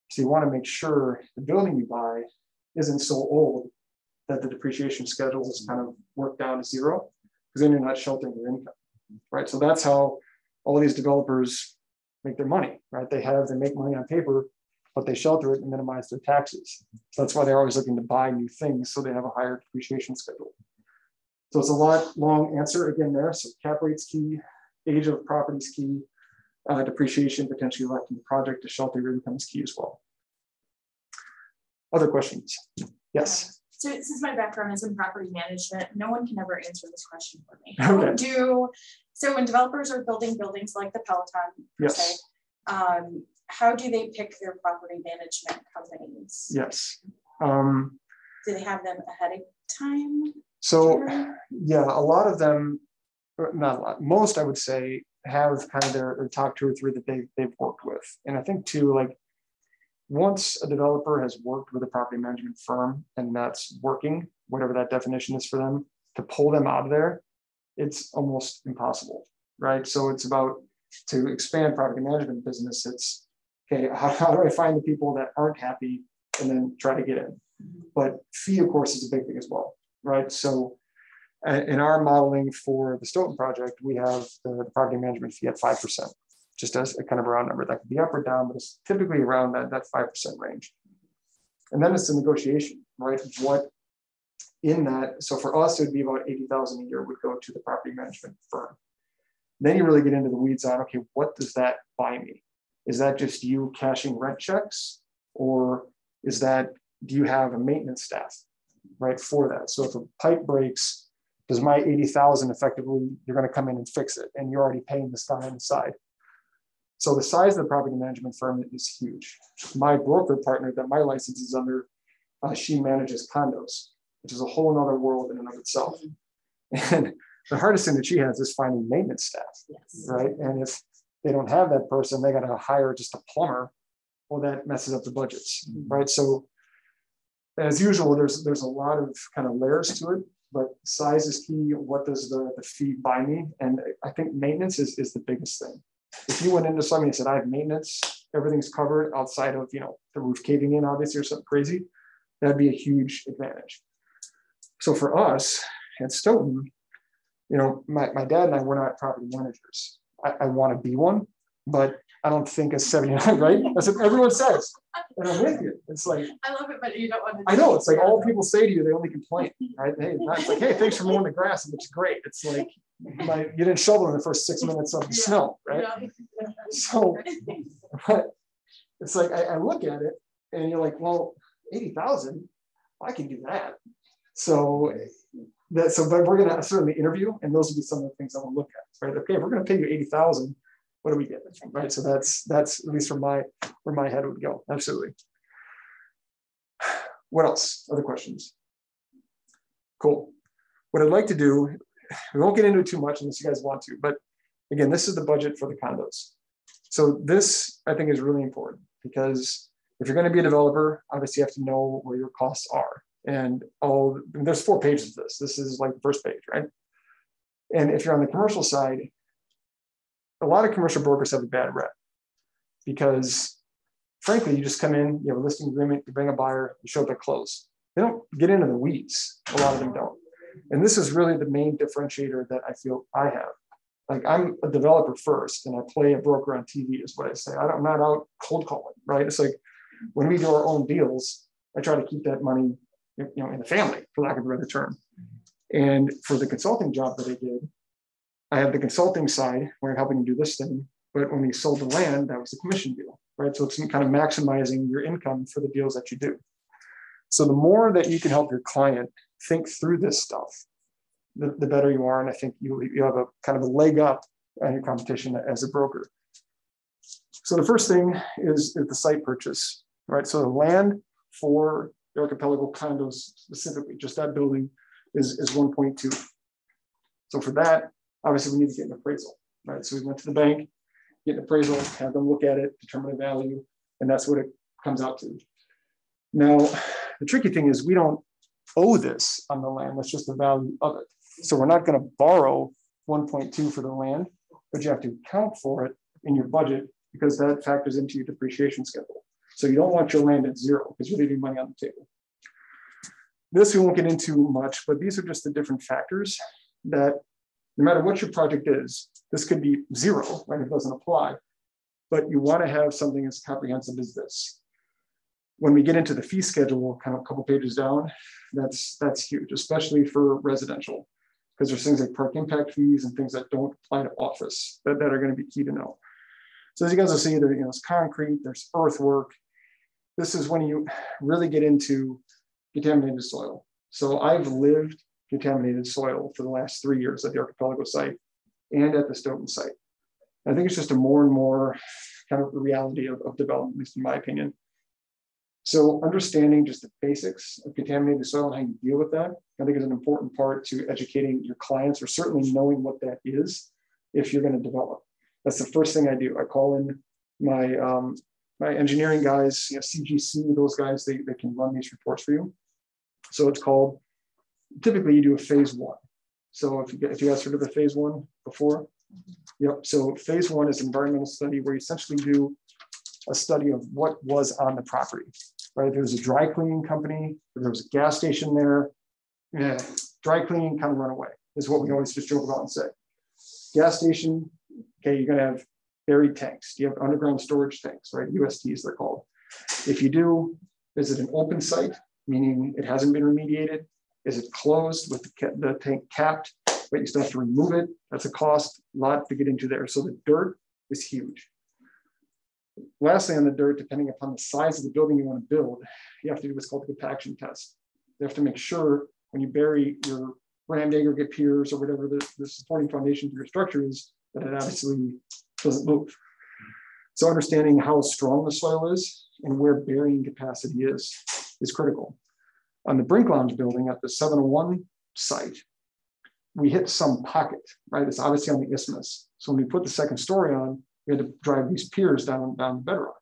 So you want to make sure the building you buy isn't so old that the depreciation schedule is kind of worked down to zero, because then you're not sheltering your income, right? So that's how all of these developers make their money, right? They make money on paper, but they shelter it and minimize their taxes. So that's why they're always looking to buy new things, so they have a higher depreciation schedule. So it's a long answer again there. So cap rate's key, age of property is key, depreciation potentially left in the project to shelter your income is key as well. Other questions? Yes. So since my background is in property management, no one can ever answer this question for me. Okay. So when developers are building buildings like the Peloton, per se, how do they pick their property management companies? Yes. Do they have them ahead of time? So yeah, a lot of them, not a lot, most I would say have kind of their top 2 or 3 that they've worked with. And I think too, like once a developer has worked with a property management firm and that's working, whatever that definition is for them, to pull them out of there, it's almost impossible, right? So it's about, to expand property management business, it's, okay, how do I find the people that aren't happy and then try to get in? But fee, of course, is a big thing as well, right? So in our modeling for the Stoughton project, we have the property management fee at 5%, just as a kind of a round number. That could be up or down, but it's typically around that 5% range. And then it's a negotiation, right? What in that, so for us, it would be about $80,000 a year would go to the property management firm. Then you really get into the weeds on, okay, what does that buy me? Is that just you cashing rent checks? Or is that, do you have a maintenance staff, right, for that? So if a pipe breaks, does my $80,000 effectively, you're going to come in and fix it, and you're already paying this guy on the side. So the size of the property management firm is huge. My broker partner that my license is under, she manages condos, which is a whole nother world in and of itself. And the hardest thing that she has is finding maintenance staff, right? And if they don't have that person, they got to hire just a plumber. Well, that messes up the budgets, right? So as usual, there's a lot of kind of layers to it, but size is key. What does the fee buy me? And I think maintenance is the biggest thing. If you went into something and said, I have maintenance, everything's covered outside of, the roof caving in, obviously, or something crazy, that'd be a huge advantage. So for us at Stoughton, my dad and I, we're not property managers. I want to be one, but I don't think a 79, right? That's what everyone says. And I'm with you. It's like, I love it, but you don't want to. I know. It's like all people say to you, they only complain, right? Hey, it's like, hey, thanks for mowing the grass. It looks great. It's like, you didn't shovel in the first 6 minutes of the snow, right? Yeah. So, but it's like, I look at it and you're like, well, 80,000, I can do that. So but we're going to certainly interview, and those will be some of the things I will look at, right? Okay, if we're going to pay you 80,000, what do we get, right? So that's at least where my head would go. Absolutely. What else? Other questions? Cool. What I'd like to do, we won't get into it too much unless you guys want to, but again, this is the budget for the condos. So this, I think, is really important because if you're going to be a developer, obviously you have to know where your costs are. And there's 4 pages of this. This is like the first page, right? And if you're on the commercial side, a lot of commercial brokers have a bad rep because, frankly, you just come in, you have a listing agreement, you bring a buyer, you show up at close. They don't get into the weeds. A lot of them don't. And this is really the main differentiator that I feel I have. Like, I'm a developer first, and I play a broker on TV, is what I say. I'm not out cold calling, right? It's like when we do our own deals, I try to keep that money, in the family, for lack of a better term. And for the consulting job that I did, I had the consulting side where I'm helping you do this thing. But when we sold the land, that was the commission deal, right? So it's kind of maximizing your income for the deals that you do. So the more that you can help your client think through this stuff, the better you are. And I think you have a kind of a leg up on your competition as a broker. So the first thing is the site purchase, right? So the land for the archipelago condos specifically, just that building is 1.2. So for that, obviously we need to get an appraisal, right? So we went to the bank, get an appraisal, have them look at it, determine the value, and that's what it comes out to. Now, the tricky thing is we don't owe this on the land, that's just the value of it. So we're not going to borrow 1.2 for the land, but you have to account for it in your budget because that factors into your depreciation schedule. So you don't want your land at zero because you're leaving money on the table. This we won't get into much, but these are just the different factors that no matter what your project is, this could be zero, right? It doesn't apply, but you want to have something as comprehensive as this. When we get into the fee schedule, kind of a couple pages down, that's huge, especially for residential, because there's things like park impact fees and things that don't apply to office that are going to be key to know. So as you guys will see, there's concrete, there's earthwork. This is when you really get into contaminated soil. So I've lived contaminated soil for the last 3 years at the Archipelago site and at the Stoughton site. I think it's just a more and more kind of reality of development, at least in my opinion. So understanding just the basics of contaminated soil and how you deal with that, I think is an important part to educating your clients, or certainly knowing what that is if you're going to develop. That's the first thing I do. I call in my my engineering guys, CGC, those guys, they can run these reports for you. So it's called, typically you do a phase 1. So if you guys heard of a phase 1 before, yep. So phase 1 is an environmental study where you essentially do a study of what was on the property, right? There's a dry cleaning company, there was a gas station there. Yeah, dry cleaning, kind of run away is what we always just joke about and say. Gas station, okay, you're gonna have buried tanks. You have underground storage tanks, right? USTs they're called. If you do, is it an open site, meaning it hasn't been remediated? Is it closed with the tank capped, but you still have to remove it? That's a cost, a lot to get into there. So the dirt is huge. Lastly, on the dirt, depending upon the size of the building you want to build, you have to do what's called the compaction test. You have to make sure when you bury your rammed aggregate piers or whatever the supporting foundation for your structure is, that it obviously doesn't move. So understanding how strong the soil is and where burying capacity is critical. On the Brink Lounge building at the 701 site, we hit some pocket, right? It's obviously on the isthmus. So when we put the second story on, we had to drive these piers down the bedrock.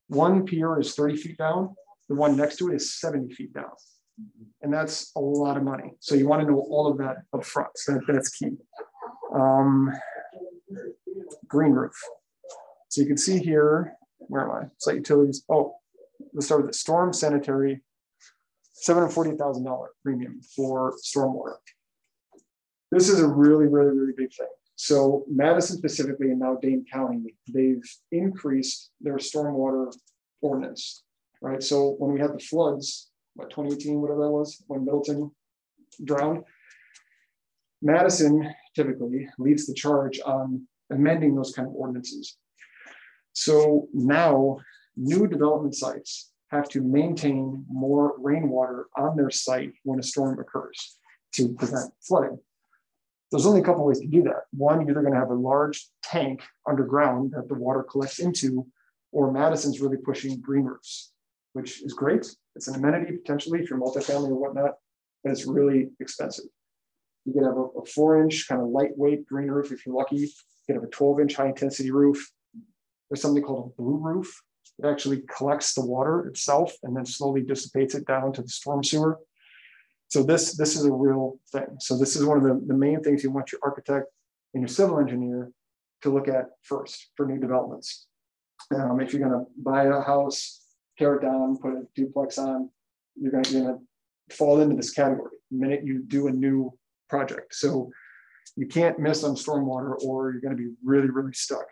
One pier is 30 feet down. The one next to it is 70 feet down. And that's a lot of money. So you want to know all of that up front. So that's key. Green roof. So you can see here, where am I? Site utilities. Oh, let's start with the storm sanitary, $740,000 premium for stormwater. This is a really, really, really big thing. So Madison specifically, and now Dane County, they've increased their stormwater ordinance, right? So when we had the floods, what, 2018, whatever that was, when Middleton drowned, Madison typically leads the charge on amending those kind of ordinances. So now new development sites have to maintain more rainwater on their site when a storm occurs to prevent flooding. There's only a couple ways to do that. One, you're either going to have a large tank underground that the water collects into, or Madison's really pushing green roofs, which is great. It's an amenity potentially if you're multifamily or whatnot, but it's really expensive. You can have a 4-inch kind of lightweight green roof if you're lucky. You can have a 12-inch high intensity roof. There's something called a blue roof. It actually collects the water itself and then slowly dissipates it down to the storm sewer. So this is a real thing. So this is one of the main things you want your architect and your civil engineer to look at first for new developments. If you're going to buy a house, tear it down, put a duplex on, you're going to fall into this category the minute you do a new project. So you can't miss on stormwater or you're going to be really, really stuck.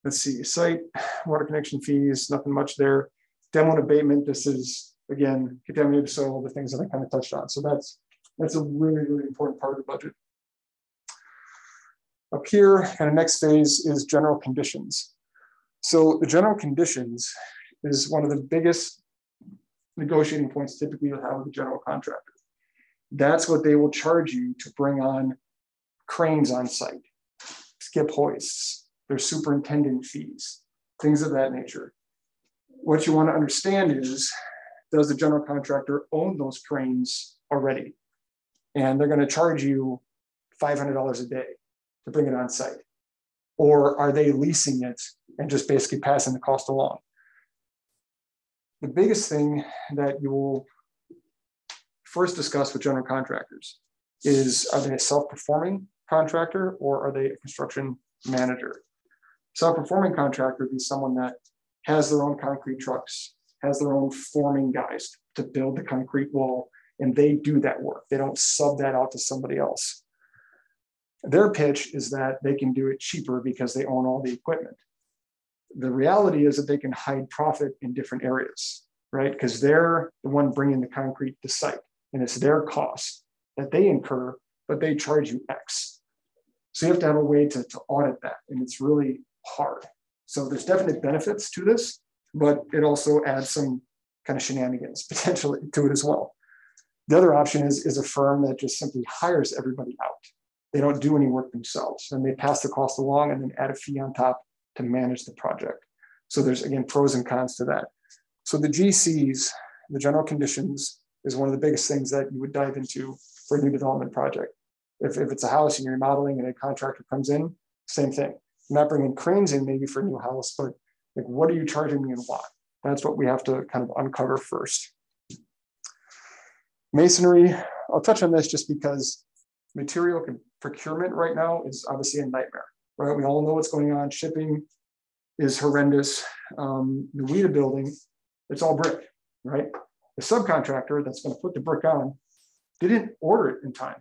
Let's see, site, water connection fees, nothing much there. Demo and abatement, this is, again, contaminated soil, the things that I kind of touched on. So that's a really, really important part of the budget. Up here, kind of next phase is general conditions. So the general conditions is one of the biggest negotiating points typically you'll have with a general contractor. That's what they will charge you to bring on cranes on site, skip hoists, their superintendent fees, things of that nature. What you want to understand is, does the general contractor own those cranes already? And they're going to charge you $500 a day to bring it on site. Or are they leasing it and just basically passing the cost along? The biggest thing that you will first discuss with general contractors is, are they a self-performing contractor or are they a construction manager? Self-performing contractor would be someone that has their own concrete trucks, has their own forming guys to build the concrete wall, and they do that work. They don't sub that out to somebody else. Their pitch is that they can do it cheaper because they own all the equipment. The reality is that they can hide profit in different areas, right? Because they're the one bringing the concrete to site, and it's their cost that they incur, but they charge you X. So you have to have a way to audit that, and it's really hard. So there's definite benefits to this, but it also adds some kind of shenanigans potentially to it as well. The other option is a firm that just simply hires everybody out. They don't do any work themselves, and they pass the cost along and then add a fee on top to manage the project. So there's, again, pros and cons to that. So the GCs, the general conditions, is one of the biggest things that you would dive into for a new development project. If it's a house and you're remodeling and a contractor comes in, same thing. You're not bringing cranes in maybe for a new house, but like, what are you charging me and why? That's what we have to kind of uncover first. Masonry, I'll touch on this just because material procurement right now is obviously a nightmare, right? We all know what's going on. Shipping is horrendous. The WIDA building, it's all brick, right? The subcontractor that's going to put the brick on didn't order it in time.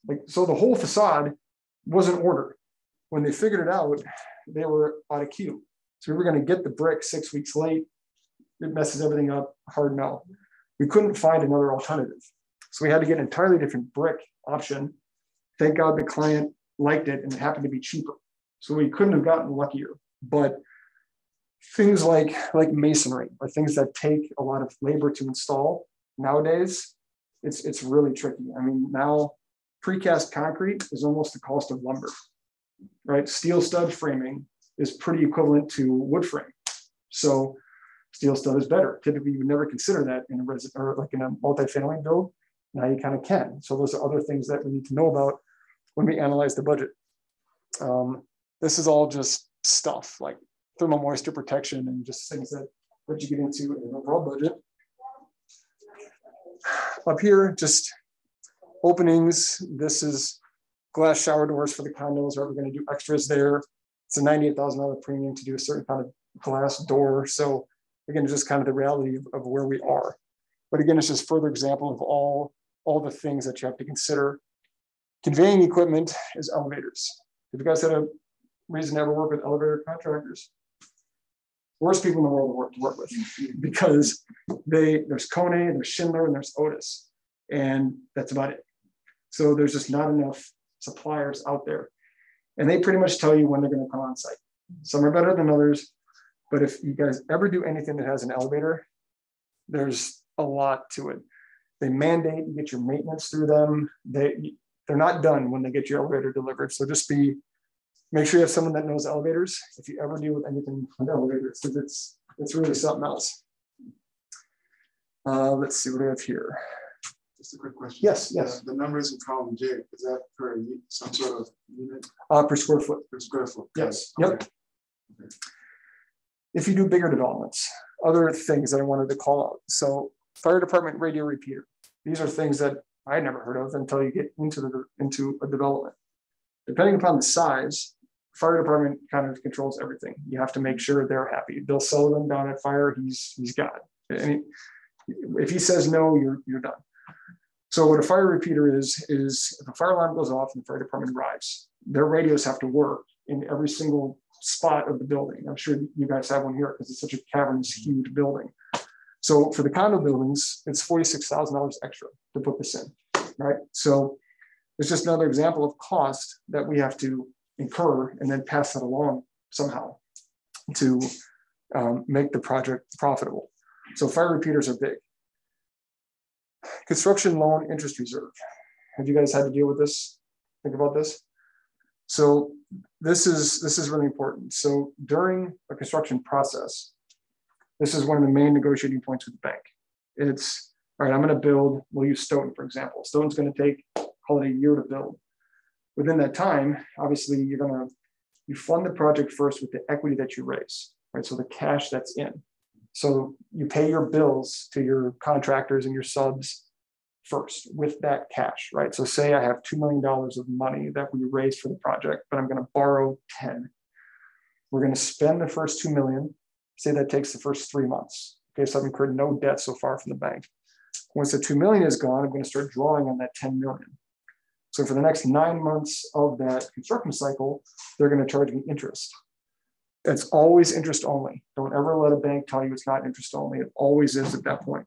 Like, so the whole facade wasn't ordered. When they figured it out, they were out of queue. So we were going to get the brick 6 weeks late. It messes everything up, hard no. We couldn't find another alternative. So we had to get an entirely different brick option. Thank God the client liked it and it happened to be cheaper. So we couldn't have gotten luckier. But things like masonry are things that take a lot of labor to install nowadays. It's really tricky. I mean, now precast concrete is almost the cost of lumber, right? Steel stud framing is pretty equivalent to wood frame. So steel stud is better. Typically, you would never consider that in a or like in a multifamily build. Now you kind of can. So those are other things that we need to know about when we analyze the budget. This is all just stuff like thermal moisture protection and just things that you get into in an overall budget. Up here, just openings. This is glass shower doors for the condos. Right? We're going to do extras there. It's a $98,000 premium to do a certain kind of glass door. So again, just kind of the reality of where we are. But again, it's just further example of all the things that you have to consider. Conveying equipment is elevators. Have you guys had a reason to ever work with elevator contractors? Worst people in the world to work with, because there's Kone, there's Schindler, and there's Otis, and that's about it. So there's just not enough suppliers out there, and they pretty much tell you when they're going to come on site. Some are better than others, but if you guys ever do anything that has an elevator, there's a lot to it. They mandate you get your maintenance through them. They're not done when they get your elevator delivered. So just make sure you have someone that knows elevators if you ever deal with anything with elevators, because it's really something else. Let's see what we have here. Just a quick question. Yes. The numbers in column J, is that per some sort of unit? Per square foot. Per square foot. Yes. Okay. Yep. Okay. If you do bigger developments, other things that I wanted to call out. So fire department radio repeater. These are things that I never heard of until you get into a development. Depending upon the size, fire department kind of controls everything. You have to make sure they're happy. Bill Sullivan down at fire, he's got it. And if he says no, you're done. So what a fire repeater is if a fire alarm goes off and the fire department arrives, their radios have to work in every single spot of the building. I'm sure you guys have one here because it's such a cavernous, huge building. So for the condo buildings, it's $46,000 extra to put this in, right? So it's just another example of cost that we have to incur and then pass that along somehow to make the project profitable. So fire repeaters are big. Construction loan interest reserve. Have you guys had to deal with this? Think about this. So this is really important. So during a construction process, this is one of the main negotiating points with the bank. It's, all right, I'm going to build, we'll use Stoughton, for example. Stoughton's going to take, call it a year to build. Within that time, obviously, you fund the project first with the equity that you raise, right? So the cash that's in. So you pay your bills to your contractors and your subs first with that cash, right? So say I have $2 million of money that we raised for the project, but I'm going to borrow 10. We're going to spend the first 2 million. Say that takes the first 3 months. Okay, so I've incurred no debt so far from the bank. Once the 2 million is gone, I'm going to start drawing on that 10 million. So for the next 9 months of that construction cycle, they're going to charge me interest. It's always interest only. Don't ever let a bank tell you it's not interest only. It always is at that point.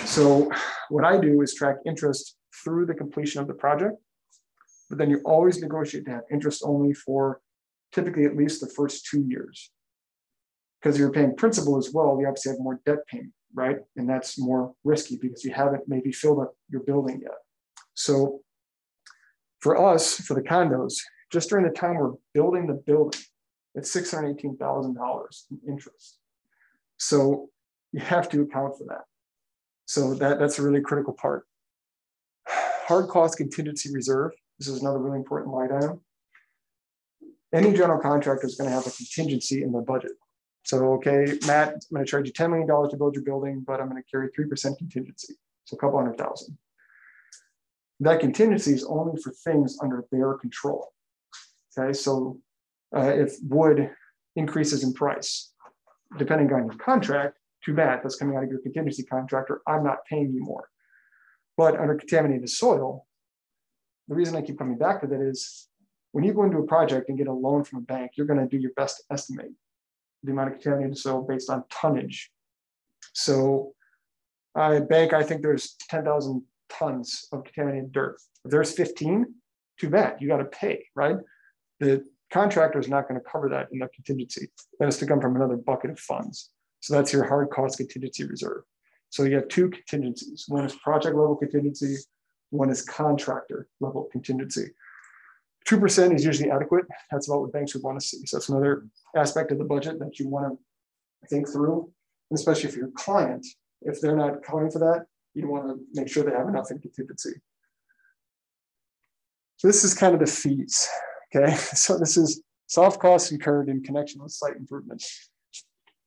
So what I do is track interest through the completion of the project, but then you always negotiate to have interest only for typically at least the first 2 years. Because you're paying principal as well, you obviously have more debt payment. right? And that's more risky because you haven't maybe filled up your building yet. So for us, for the condos, just during the time we're building the building, it's $618,000 in interest. So you have to account for that. So that's a really critical part. Hard cost contingency reserve. This is another really important line item. Any general contractor is going to have a contingency in their budget. So, okay, Matt, I'm going to charge you $10 million to build your building, but I'm going to carry 3% contingency. So a couple $100,000. That contingency is only for things under their control. Okay, so if wood increases in price, depending on your contract, too bad, that's coming out of your contingency contractor, I'm not paying you more. But under contaminated soil, the reason I keep coming back to that is when you go into a project and get a loan from a bank, you're going to do your best to estimate the amount of contaminated soil based on tonnage. So a bank, I think there's 10,000 tons of contaminated dirt. If there's 15, too bad, you got to pay, right? The contractor is not going to cover that in the contingency. That has to come from another bucket of funds. So that's your hard cost contingency reserve. So you have two contingencies. One is project level contingency. One is contractor level contingency. 2% is usually adequate. That's about what banks would want to see. So that's another aspect of the budget that you want to think through, especially if you're a client. If they're not accounting for that, you want to make sure they have enough in contingency. So this is kind of the fees. Okay, so this is soft costs incurred in connection with site improvements.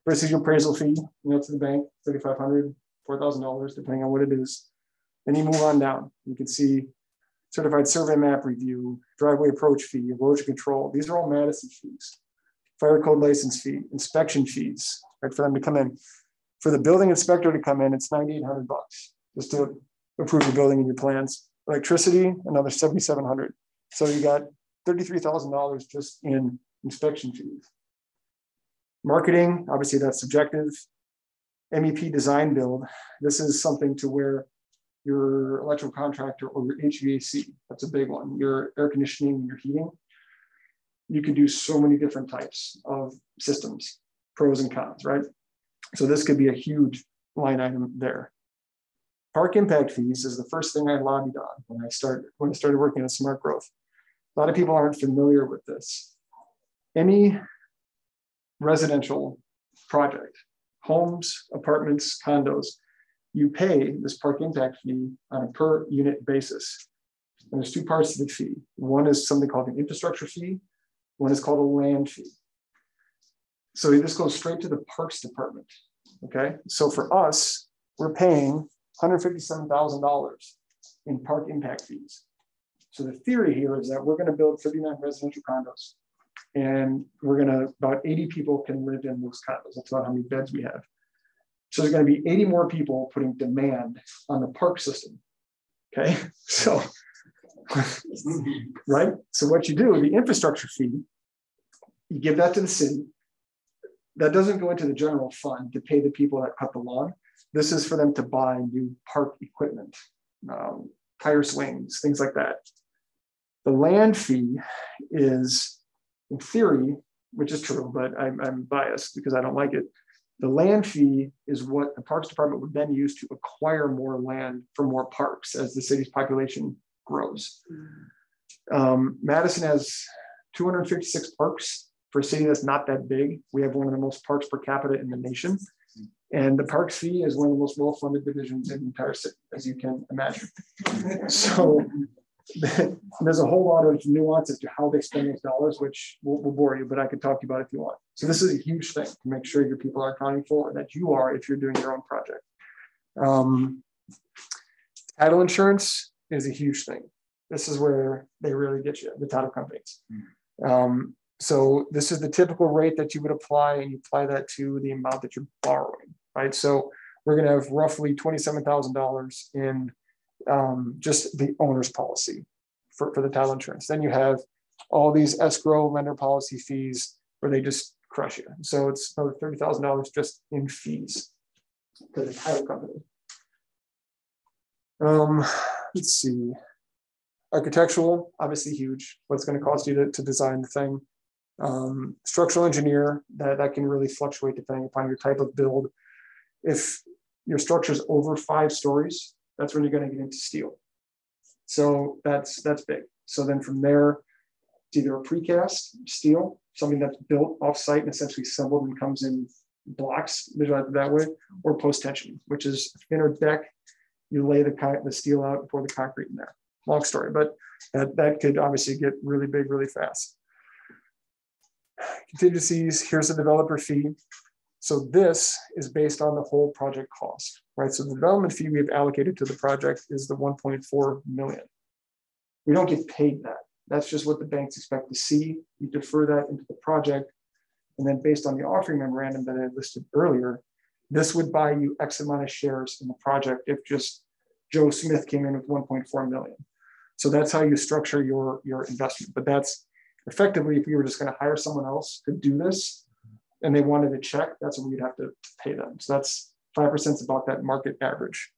First is your appraisal fee, to the bank, $3,500, $4,000, depending on what it is. Then you move on down. You can see certified survey map review, driveway approach fee, erosion control. These are all Madison fees. Fire code license fee, inspection fees, right, for them to come in. For the building inspector to come in, it's $9,800 just to approve the building and your plans. Electricity, another $7,700. So you got $33,000 just in inspection fees. Marketing, obviously that's subjective. MEP design build. This is something to where your electrical contractor or your HVAC, that's a big one. Your air conditioning and your heating. You can do so many different types of systems, pros and cons, right? So this could be a huge line item there. Park impact fees is the first thing I lobbied on when I started working on smart growth. A lot of people aren't familiar with this. Any residential project, homes, apartments, condos, you pay this park impact fee on a per unit basis. And there's two parts to the fee. One is something called an infrastructure fee. One is called a land fee. So this goes straight to the Parks Department, okay? So for us, we're paying $157,000 in park impact fees. So the theory here is that we're gonna build 39 residential condos and about 80 people can live in those condos. That's about how many beds we have. So there's gonna be 80 more people putting demand on the park system, okay? So, right? So what you do, the infrastructure fee, you give that to the city. That doesn't go into the general fund to pay the people that cut the lawn. This is for them to buy new park equipment, tire swings, things like that. The land fee is, in theory, which is true, but I'm biased because I don't like it. The land fee is what the Parks Department would then use to acquire more land for more parks as the city's population grows. Madison has 256 parks. For a city that's not that big, we have one of the most parks per capita in the nation. And the parks fee is one of the most well-funded divisions in the entire city, as you can imagine. So there's a whole lot of nuance as to how they spend those dollars, which will bore you, but I could talk to you about it if you want. So this is a huge thing to make sure your people are accounting for, and that you are if you're doing your own project. Title insurance is a huge thing. This is where they really get you, the title companies. So this is the typical rate that you would apply, and you apply that to the amount that you're borrowing, right? So we're going to have roughly $27,000 in just the owner's policy for the title insurance. Then you have all these escrow lender policy fees where they just crush you. So it's another $30,000 just in fees to the title company. Let's see. Architectural, obviously huge. What's going to cost you to design the thing. Structural engineer, that can really fluctuate depending upon your type of build. If your structure's over 5 stories, that's when you're going to get into steel. So that's big. So then from there, it's either a precast steel, something that's built off-site and essentially assembled and comes in blocks, visualize it that way, or post-tension, which is a thinner deck. You lay the steel out and pour the concrete in there. Long story, but that could obviously get really big really fast. Contingencies, here's the developer fee. So this is based on the whole project cost, right? So the development fee we've allocated to the project is the 1.4 million. We don't get paid that. That's just what the banks expect to see. You defer that into the project. And then based on the offering memorandum that I listed earlier, this would buy you X amount of shares in the project if just Joe Smith came in with 1.4 million. So that's how you structure your investment. But that's effectively, if you were just going to hire someone else to do this and they wanted a check, that's what we'd have to pay them. So that's 5% is about that market average.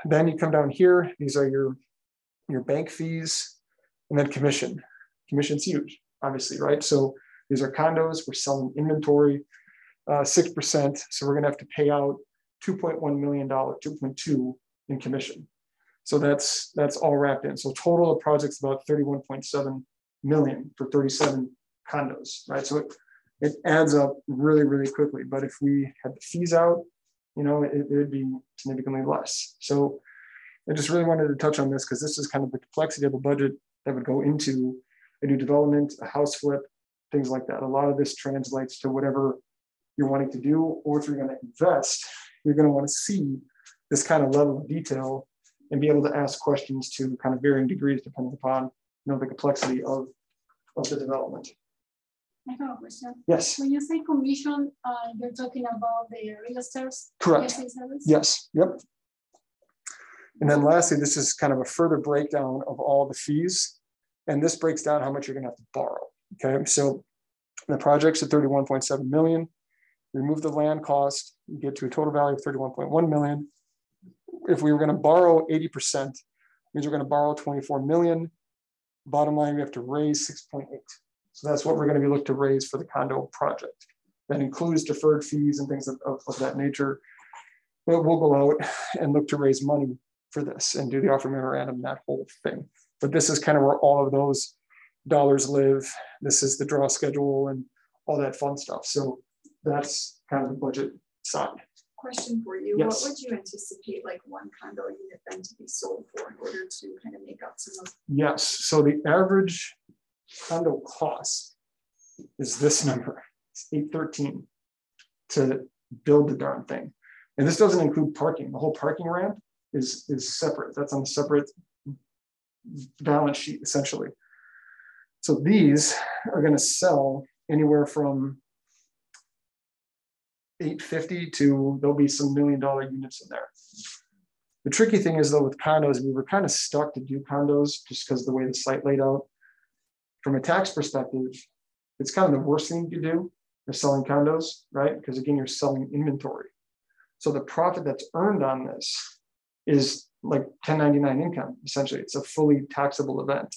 Then you come down here, these are your bank fees, and then commission. Commission's huge, obviously, right? So these are condos, we're selling inventory, 6%. So we're going to have to pay out $2.1 million, 2.2 in commission. So that's all wrapped in. So total of projects about 31.7 million for 37 condos, right? So it adds up really, really quickly. But if we had the fees out, you know, it would be significantly less. So I just really wanted to touch on this because this is kind of the complexity of a budget that would go into a new development, a house flip, things like that. A lot of this translates to whatever you're wanting to do, or if you're going to invest, you're going to want to see this kind of level of detail and be able to ask questions to kind of varying degrees depending upon, you know, the complexity of the development. I have a question. Yes. When you say commission, you're talking about the real estate? Correct. Service? Yes. Yep. And then lastly, this is kind of a further breakdown of all the fees. And this breaks down how much you're going to have to borrow. Okay. So the project's at 31.7 million. Remove the land cost, you get to a total value of 31.1 million. If we were going to borrow 80%, means we're going to borrow 24 million. Bottom line, we have to raise 6.8. So that's what we're going to be looking to raise for the condo project. That includes deferred fees and things of that nature. But we'll go out and look to raise money for this and do the offer memorandum, that whole thing. But this is kind of where all of those dollars live. This is the draw schedule and all that fun stuff. So that's kind of the budget side. Question for you. Yes. What would you anticipate like one condo unit then to be sold for in order to kind of make up some of? Yes. So the average condo cost is this number. It's $813 to build the darn thing. And this doesn't include parking. The whole parking ramp is separate. That's on a separate balance sheet, essentially. So these are going to sell anywhere from $850 to there'll be some $1 million units in there. The tricky thing is though with condos, we were kind of stuck to do condos just because of the way the site laid out. From a tax perspective, it's kind of the worst thing you do is selling condos, right? Because again, you're selling inventory. So the profit that's earned on this is like 1099 income, essentially. It's a fully taxable event.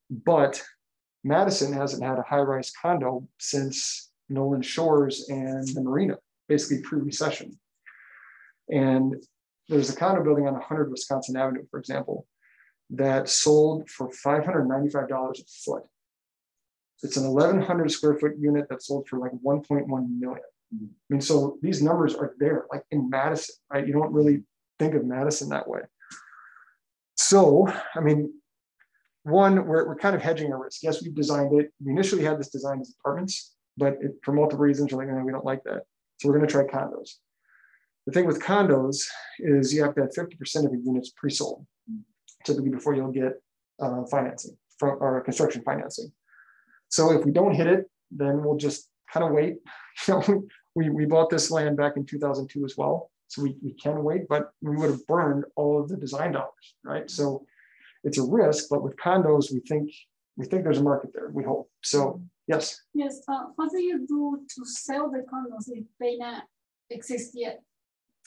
But Madison hasn't had a high-rise condo since Nolan Shores and the marina, basically pre-recession. And there's a condo building on 100 Wisconsin Avenue, for example, that sold for $595 a foot. It's an 1,100 square foot unit that sold for like 1.1 million. I mean, so these numbers are there, like in Madison, right? You don't really think of Madison that way. So, I mean, one, we're kind of hedging our risk. Yes, we've designed it. We initially had this designed as apartments, but for multiple reasons, we're like, no, we don't like that. So we're going to try condos. The thing with condos is you have to have 50% of the units pre-sold, typically before you'll get financing or construction financing. So if we don't hit it, then we'll just kind of wait. You know, we bought this land back in 2002 as well. So we can wait, but we would have burned all of the design dollars, right? So it's a risk, but with condos, we think there's a market there, we hope. So yes. Yes, what do you do to sell the condos if they not exist yet?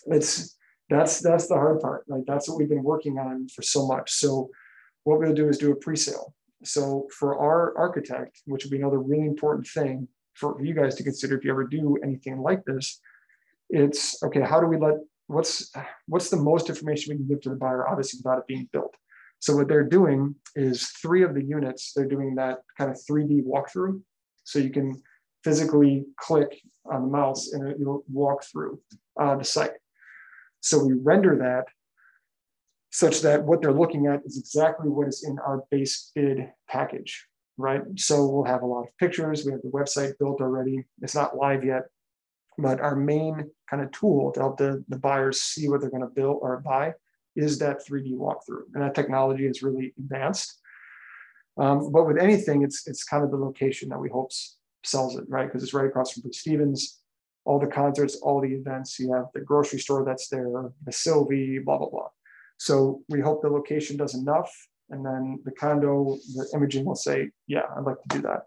That's the hard part, right? That's what we've been working on for so much. So what we'll do is do a pre-sale. So for our architect, which would be another really important thing for you guys to consider if you ever do anything like this, it's, okay, how do we what's the most information we can give to the buyer, obviously without it being built. So what they're doing is 3 of the units, they're doing that kind of 3D walkthrough. So you can physically click on the mouse and it'll walk through the site. So we render that such that what they're looking at is exactly what is in our base bid package, right? So we'll have a lot of pictures. We have the website built already. It's not live yet, but our main kind of tool to help the buyers see what they're going to build or buy is that 3D walkthrough. And that technology is really advanced. But with anything, it's kind of the location that we hope sells it, right? Because it's right across from Bruce Stevens, all the concerts, all the events. You have the grocery store that's there, the Sylvie, blah, blah, blah. So we hope the location does enough. And then the condo, the imaging will say, yeah, I'd like to do that.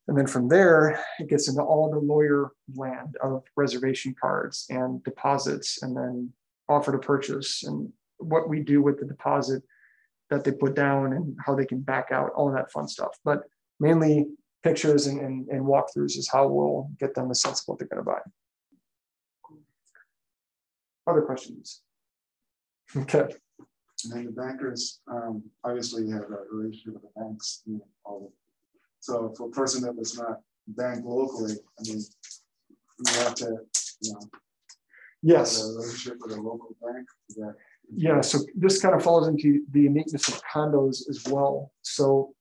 And then from there, it gets into all the lawyer land of reservation cards and deposits, and then offer to purchase and what we do with the deposit that they put down and how they can back out, all of that fun stuff. But mainly pictures and walkthroughs is how we'll get them a sense of what they're going to buy. Other questions? Okay. And then the bankers, obviously you have a relationship with the banks, you know, all of them. So for a person that was not banked locally, I mean, you have to, you know, yes, have a relationship with a local bank. Yeah, so this kind of falls into the uniqueness of condos as well. So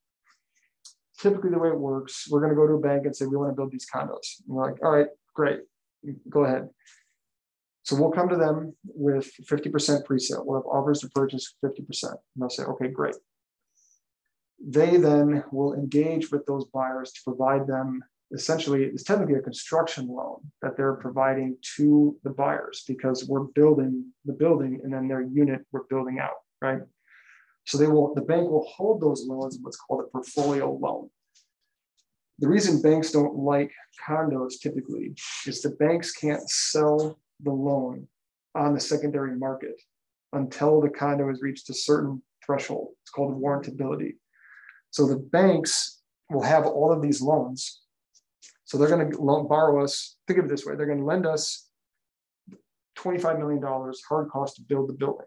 typically the way it works, we're going to go to a bank and say, we want to build these condos. And we're like, all right, great, go ahead. So we'll come to them with 50% pre-sale. We'll have offers to purchase 50%. And they'll say, okay, great. They then will engage with those buyers to provide them, essentially, it's technically a construction loan that they're providing to the buyers because we're building the building and then their unit we're building out, right? So the bank will hold those loans in what's called a portfolio loan. The reason banks don't like condos typically is the banks can't sell the loan on the secondary market until the condo has reached a certain threshold. It's called warrantability. So the banks will have all of these loans. So they're going to borrow us, think of it this way, they're going to lend us $25 million hard cost to build the building.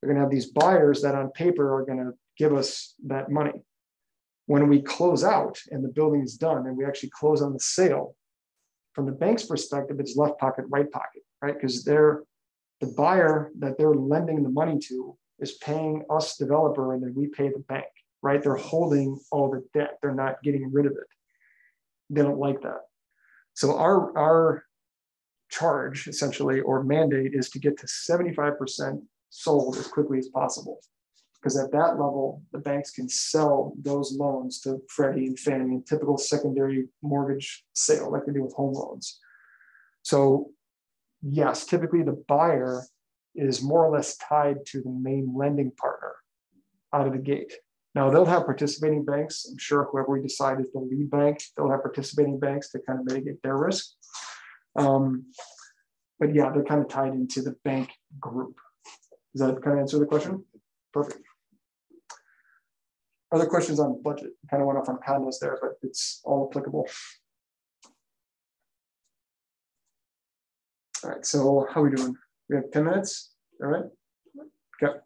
They're going to have these buyers that on paper are going to give us that money. When we close out and the building is done and we actually close on the sale, from the bank's perspective, it's left pocket, right pocket, right? Because the buyer that they're lending the money to is paying us developer and then we pay the bank, right? They're holding all the debt. They're not getting rid of it. They don't like that. So our charge essentially, or mandate, is to get to 75% sold as quickly as possible. Because at that level, the banks can sell those loans to Freddie and Fannie in typical secondary mortgage sale like they do with home loans. So yes, typically the buyer is more or less tied to the main lending partner out of the gate. Now they'll have participating banks. I'm sure whoever we decide is the lead bank, they'll have participating banks to kind of mitigate their risk. But yeah, they're kind of tied into the bank group. Does that kind of answer the question? Perfect. Other questions on budget? Kind of went off on condos there, but it's all applicable. All right, so how are we doing? We have 10 minutes, all right? Okay.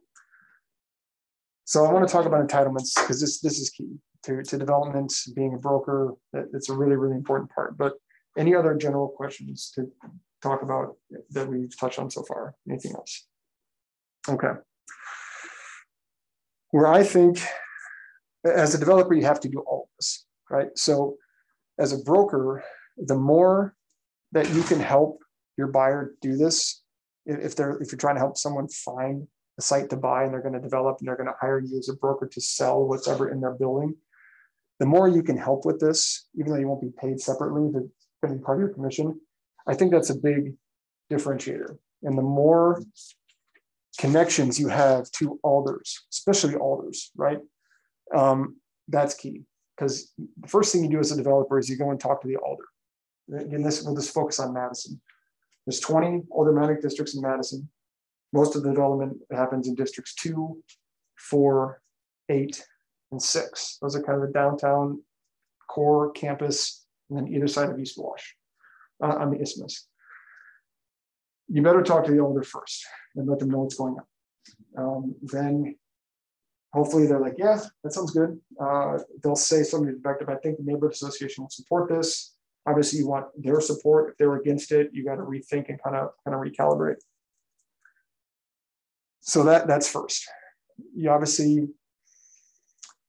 So I want to talk about entitlements because this is key to development, being a broker. It's a really, really important part. But any other general questions to talk about that we've touched on so far? Anything else? Okay. Where I think, as a developer, you have to do all of this, right? So as a broker, the more that you can help your buyer do this, if you're trying to help someone find a site to buy and they're going to develop and they're going to hire you as a broker to sell whatever in their building, the more you can help with this, even though you won't be paid separately, but it's going to be part of your commission, I think that's a big differentiator. And the more connections you have to alders, especially alders, right? That's key, because the first thing you do as a developer is you go and talk to the alder. Again, we'll just focus on Madison. There's 20 aldermanic districts in Madison. Most of the development happens in districts 2, 4, 8, and 6. Those are kind of the downtown core campus, and then either side of East Wash on the isthmus. you better talk to the alder first and let them know what's going on. Then hopefully they're like, yeah, that sounds good. They'll say something effective. I think the neighborhood association will support this. Obviously, you want their support. If they're against it, you got to rethink and kind of recalibrate. So that's first. You obviously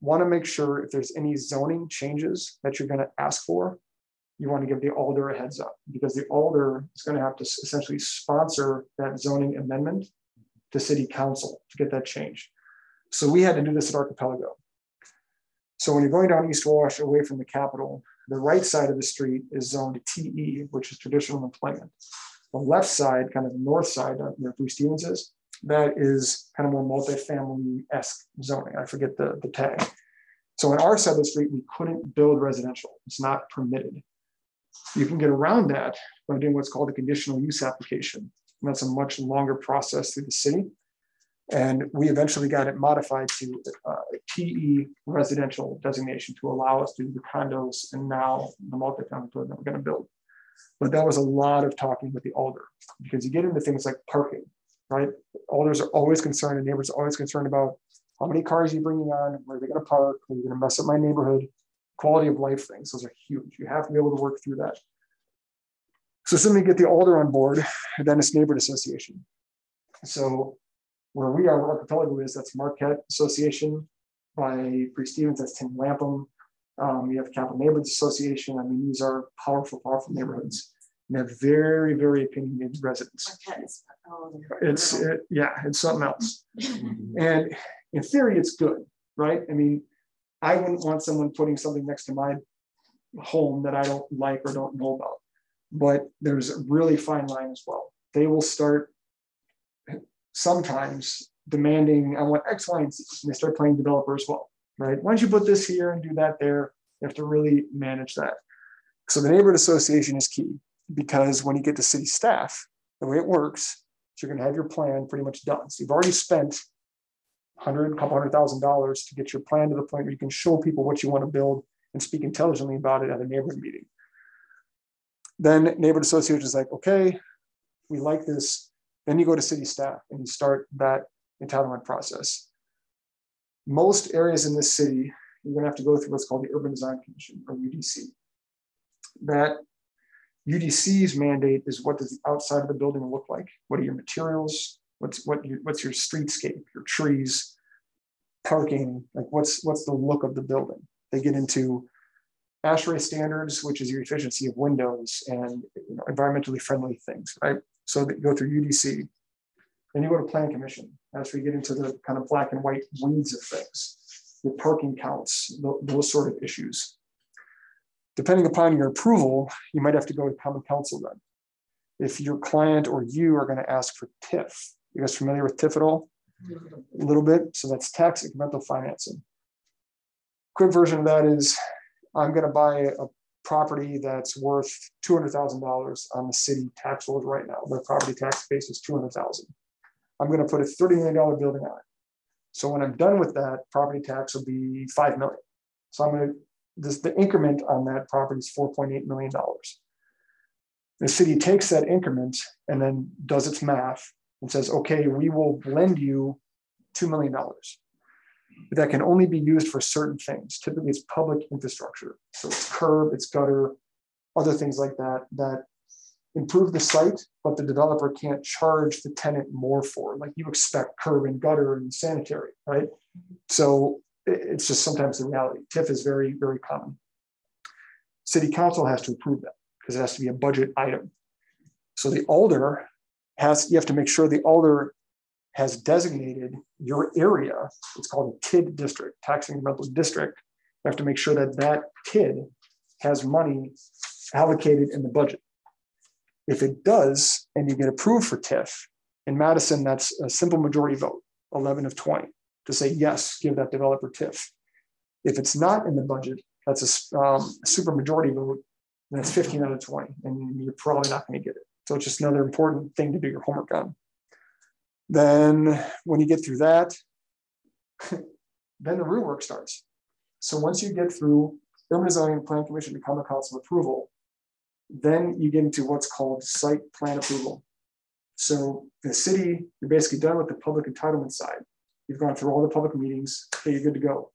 want to make sure if there's any zoning changes that you're going to ask for, you want to give the alder a heads up, because the alder is going to have to essentially sponsor that zoning amendment to city council to get that changed. So we had to do this at Archipelago. So when you're going down East Wash away from the Capitol, the right side of the street is zoned TE, which is traditional employment. The left side, kind of the north side, where Bruce Stevens is, that is kind of more multifamily-esque zoning. I forget the tag. So on our side of the street, we couldn't build residential. It's not permitted. You can get around that by doing what's called a conditional use application. And that's a much longer process through the city. And we eventually got it modified to TE residential designation to allow us to do the condos and now the multifamily that we're going to build. But that was a lot of talking with the alder, because you get into things like parking, right? Alders are always concerned, and neighbors are always concerned about how many cars you're bringing on, where they're going to park, are you going to mess up my neighborhood, quality of life things. Those are huge. You have to be able to work through that. So assuming you get the alder on board, then it's neighborhood association. So where we are, where Archipelago is, that's Marquette Association by Bruce Stevens, that's Tim Lampum. You have Capital Neighborhoods Association. I mean, these are powerful, powerful neighborhoods. And have very, very opinionated residents. It's something else. And in theory, it's good, right? I mean, I wouldn't want someone putting something next to my home that I don't like or don't know about. But there's a really fine line as well. They will start sometimes demanding, I want X, Y, and Z. And they start playing developer as well, right? Why don't you put this here and do that there? You have to really manage that. So the neighborhood association is key, because when you get to city staff, the way it works is you're going to have your plan pretty much done. So you've already spent $100,000 to get your plan to the point where you can show people what you want to build and speak intelligently about it at a neighborhood meeting. Then neighborhood association is like, okay, we like this. Then you go to city staff and you start that entitlement process. Most areas in this city, you're going to have to go through what's called the Urban Design Commission, or UDC. That UDC's mandate is, what does the outside of the building look like? What are your materials? What's your streetscape, your trees, parking? Like what's the look of the building? They get into ASHRAE standards, which is your efficiency of windows and environmentally friendly things, right? So they go through UDC. Then you go to Plan Commission. That's where you get into the kind of black and white weeds of things, your parking counts, those sort of issues. Depending upon your approval, you might have to go to Common Council then. If your client or you are going to ask for TIF, you guys familiar with TIF at all? A little bit. So that's tax incremental financing. Quick version of that is, I'm going to buy a property that's worth $200,000 on the city tax rolls right now. The property tax base is $200,000. I'm going to put a $30 million building on it. So when I'm done with that, property tax will be $5 million. So I'm going to, the increment on that property is $4.8 million. The city takes that increment and then does its math and says, okay, we will lend you $2 million. But that can only be used for certain things. Typically it's public infrastructure. So it's curb, it's gutter, other things like that, that improve the site, but the developer can't charge the tenant more for. Like you expect curb and gutter and sanitary, right? So it's just sometimes the reality. TIF is very, very common. City council has to approve that because it has to be a budget item. So the alder you have to make sure the alder has designated your area. It's called a TID district, tax incremental district. You have to make sure that that TID has money allocated in the budget. If it does, and you get approved for TIF, in Madison, that's a simple majority vote, 11 of 20, to say, yes, give that developer TIF. If it's not in the budget, that's a super majority vote, and that's 15 out of 20, and you're probably not going to get it. So it's just another important thing to do your homework on. Then when you get through that, then the real work starts. So once you get through Urban Design and Plan Commission to Common Council approval, then you get into what's called site plan approval. So the city, you're basically done with the public entitlement side. You've gone through all the public meetings, okay, you're good to go.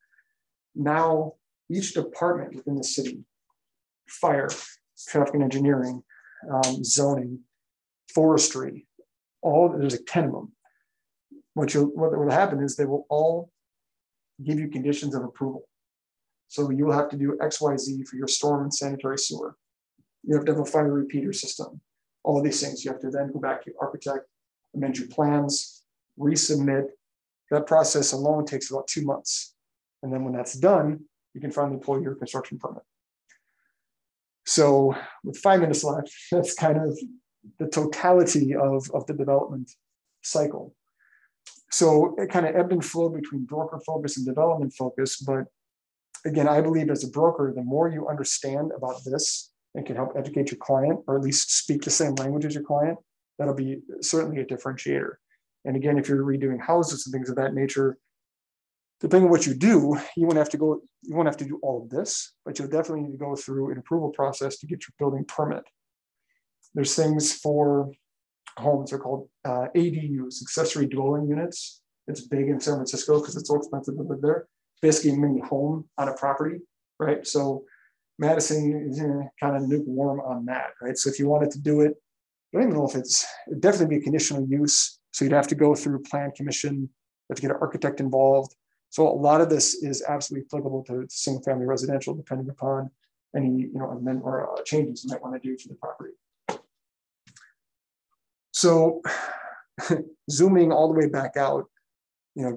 Now, each department within the city, fire, traffic and engineering, zoning, forestry, there's like 10 of them. What will happen is they will all give you conditions of approval. So you will have to do X, Y, Z for your storm and sanitary sewer. You have to have a fire repeater system. All of these things. You have to then go back to your architect, amend your plans, resubmit. That process alone takes about 2 months. And then when that's done, you can finally pull your construction permit. So with 5 minutes left, that's kind of the totality of the development cycle. So it kind of ebbed and flowed between broker focus and development focus. But again, I believe as a broker, the more you understand about this and can help educate your client, or at least speak the same language as your client, that'll be certainly a differentiator. And again, if you're redoing houses and things of that nature, depending on what you do, you won't have to do all of this, but you'll definitely need to go through an approval process to get your building permit. There's things for homes, they're called ADUs, accessory dwelling units. It's big in San Francisco because it's so expensive to live there. Basically a mini home on a property, right? So Madison is kind of lukewarm on that, right? So if you wanted to do it, I don't even know if it'd definitely be a conditional use. So you'd have to go through plan commission, you have to get an architect involved. So a lot of this is absolutely applicable to single family residential, depending upon any amendment or changes you might want to do to the property. So zooming all the way back out,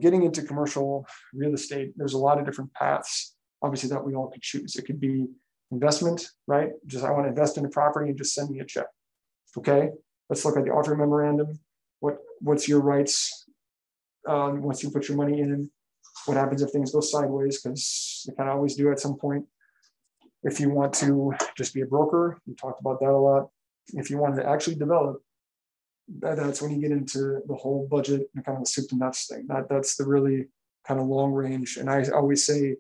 getting into commercial real estate, there's a lot of different paths, obviously, that we all could choose. It could be investment, right? Just I want to invest in a property and just send me a check. Okay, let's look at the offer memorandum. What's your rights once you put your money in? What happens if things go sideways? Because they kind of always do at some point. If you want to just be a broker, we talked about that a lot. If you want to actually develop, that's when you get into the whole budget and kind of the soup to nuts thing. That's the really kind of long range. And I always say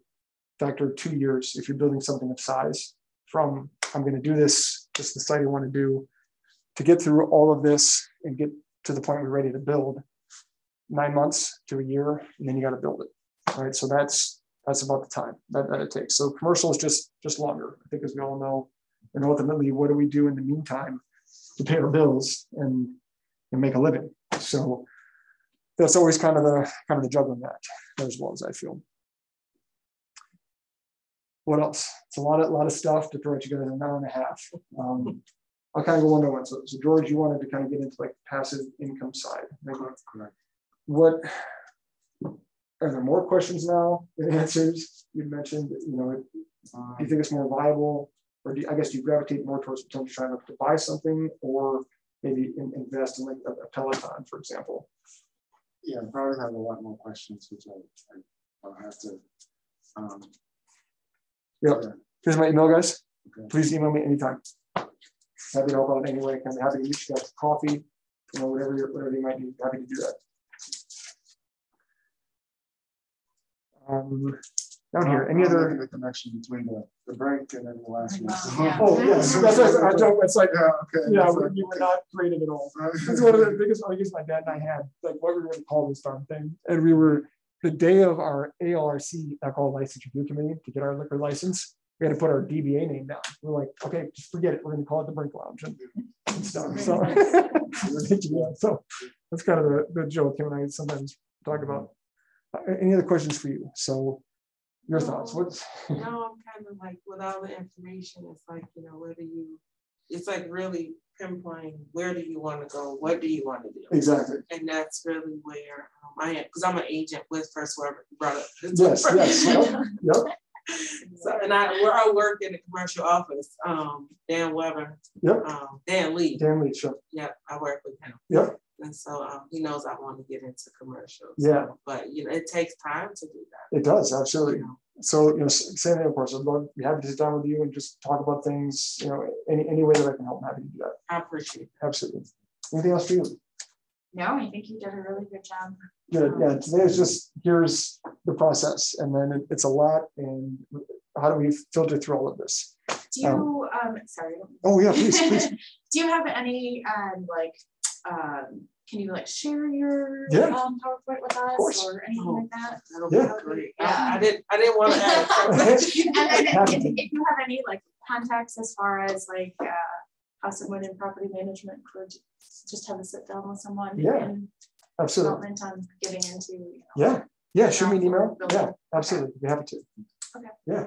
factor 2 years if you're building something of size from I'm going to do this, just the site I want to do, to get through all of this and get to the point we're ready to build. 9 months to a year, and then you got to build it. All right. So that's about the time that it takes. So commercial is just longer, I think, as we all know. And ultimately, what do we do in the meantime to pay our bills and make a living? So that's always kind of the juggling act as well, as I feel. What else? It's a lot of stuff to throw at you guys in an hour and a half. I'll kind of go one by one. So George, you wanted to kind of get into like the passive income side. Maybe. That's correct. What are there more questions now than answers? You mentioned, do you think it's more viable, or do you gravitate more towards potentially trying to buy something, or maybe invest in like a Peloton, for example? Yeah, I probably have a lot more questions, which I'll have to. Yep. Yeah. Here's my email, guys. Okay. Please email me anytime. Happy to help out in any way. I'm happy to meet you guys coffee, whatever you might need. Happy to do that. Down here, any other the connection between the break and then the last one? Yeah. Oh yes, that's I joke. It's like you were not creative at all. That's one of the biggest arguments my dad and I had, like what we were going to call this darn thing. And we were the day of our ALRC, Alcohol License Review Committee, to get our liquor license. We had to put our DBA name down. We're like, okay, just forget it. We're going to call it the Brink Lounge and stuff. So, so that's kind of the joke him and I sometimes talk about. Any other questions for you? So, your thoughts? What's no, I'm kind of like with all the information. It's like it's like really pinpointing where do you want to go, what do you want to do? Exactly. And that's really where I am, because I'm an agent with First Whoever brought up. Yes. Yep. So I work in the commercial office. Dan Weber. Yep. Dan Lee. Sure. Yep. I work with him. Yep. And so he knows I want to get into commercials. Yeah. But it takes time to do that. It does, absolutely. So same thing, of course. I'd be happy to sit down with you and just talk about things. Any way that I can help. I'm happy to do that. I appreciate it. Absolutely. Anything else for you? No, I think you did a really good job. Good. Yeah. Today is just here's the process, and then it's a lot. And how do we filter through all of this? Do you sorry? Oh yeah, please. Do you have any can you like share your PowerPoint with us or anything like that? That'll be great. Yeah. I didn't want to add and if you have any like contacts as far as like how someone in property management could just have a sit down with someone and absolutely on getting into shoot me an email. Yeah, absolutely. Be happy to. Okay. Yeah.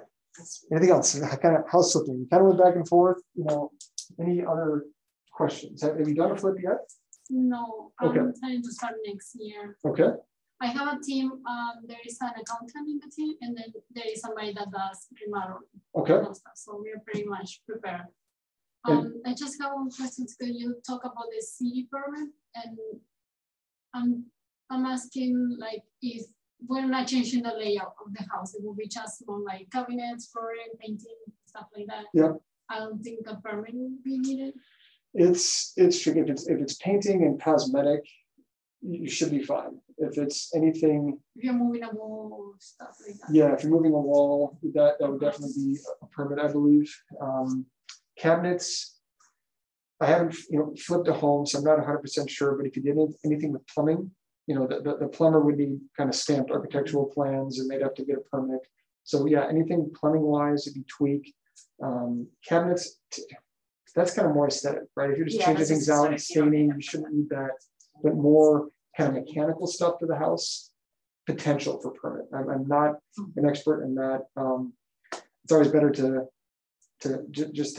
Anything else? Kind of house flipping. Kind of went back and forth. Any other questions? Have you done a flip yet? No, I'm planning to start next year. Okay. I have a team. There is an accountant in the team, and then there is somebody that does remodeling. Okay. So we are pretty much prepared. I just have one question. Could you talk about the city permit? And I'm asking, like, if we're not changing the layout of the house, it will be just more like cabinets, flooring, painting, stuff like that. Yeah. I don't think a permit will be needed. It's tricky. If it's painting and cosmetic, you should be fine. If it's anything, if you're moving a wall, stuff like that. Yeah, if you're moving a wall, that would definitely be a permit, I believe. Cabinets, I haven't flipped a home, so I'm not 100% sure. But if you did anything with plumbing, the plumber would need kind of stamped architectural plans, and they'd have to get a permit. So yeah, anything plumbing wise, if you tweak cabinets, that's kind of more aesthetic, right? If you're just changing things out and staining, you shouldn't need that. But more kind of mechanical stuff to the house, potential for permit. I'm not an expert in that. It's always better to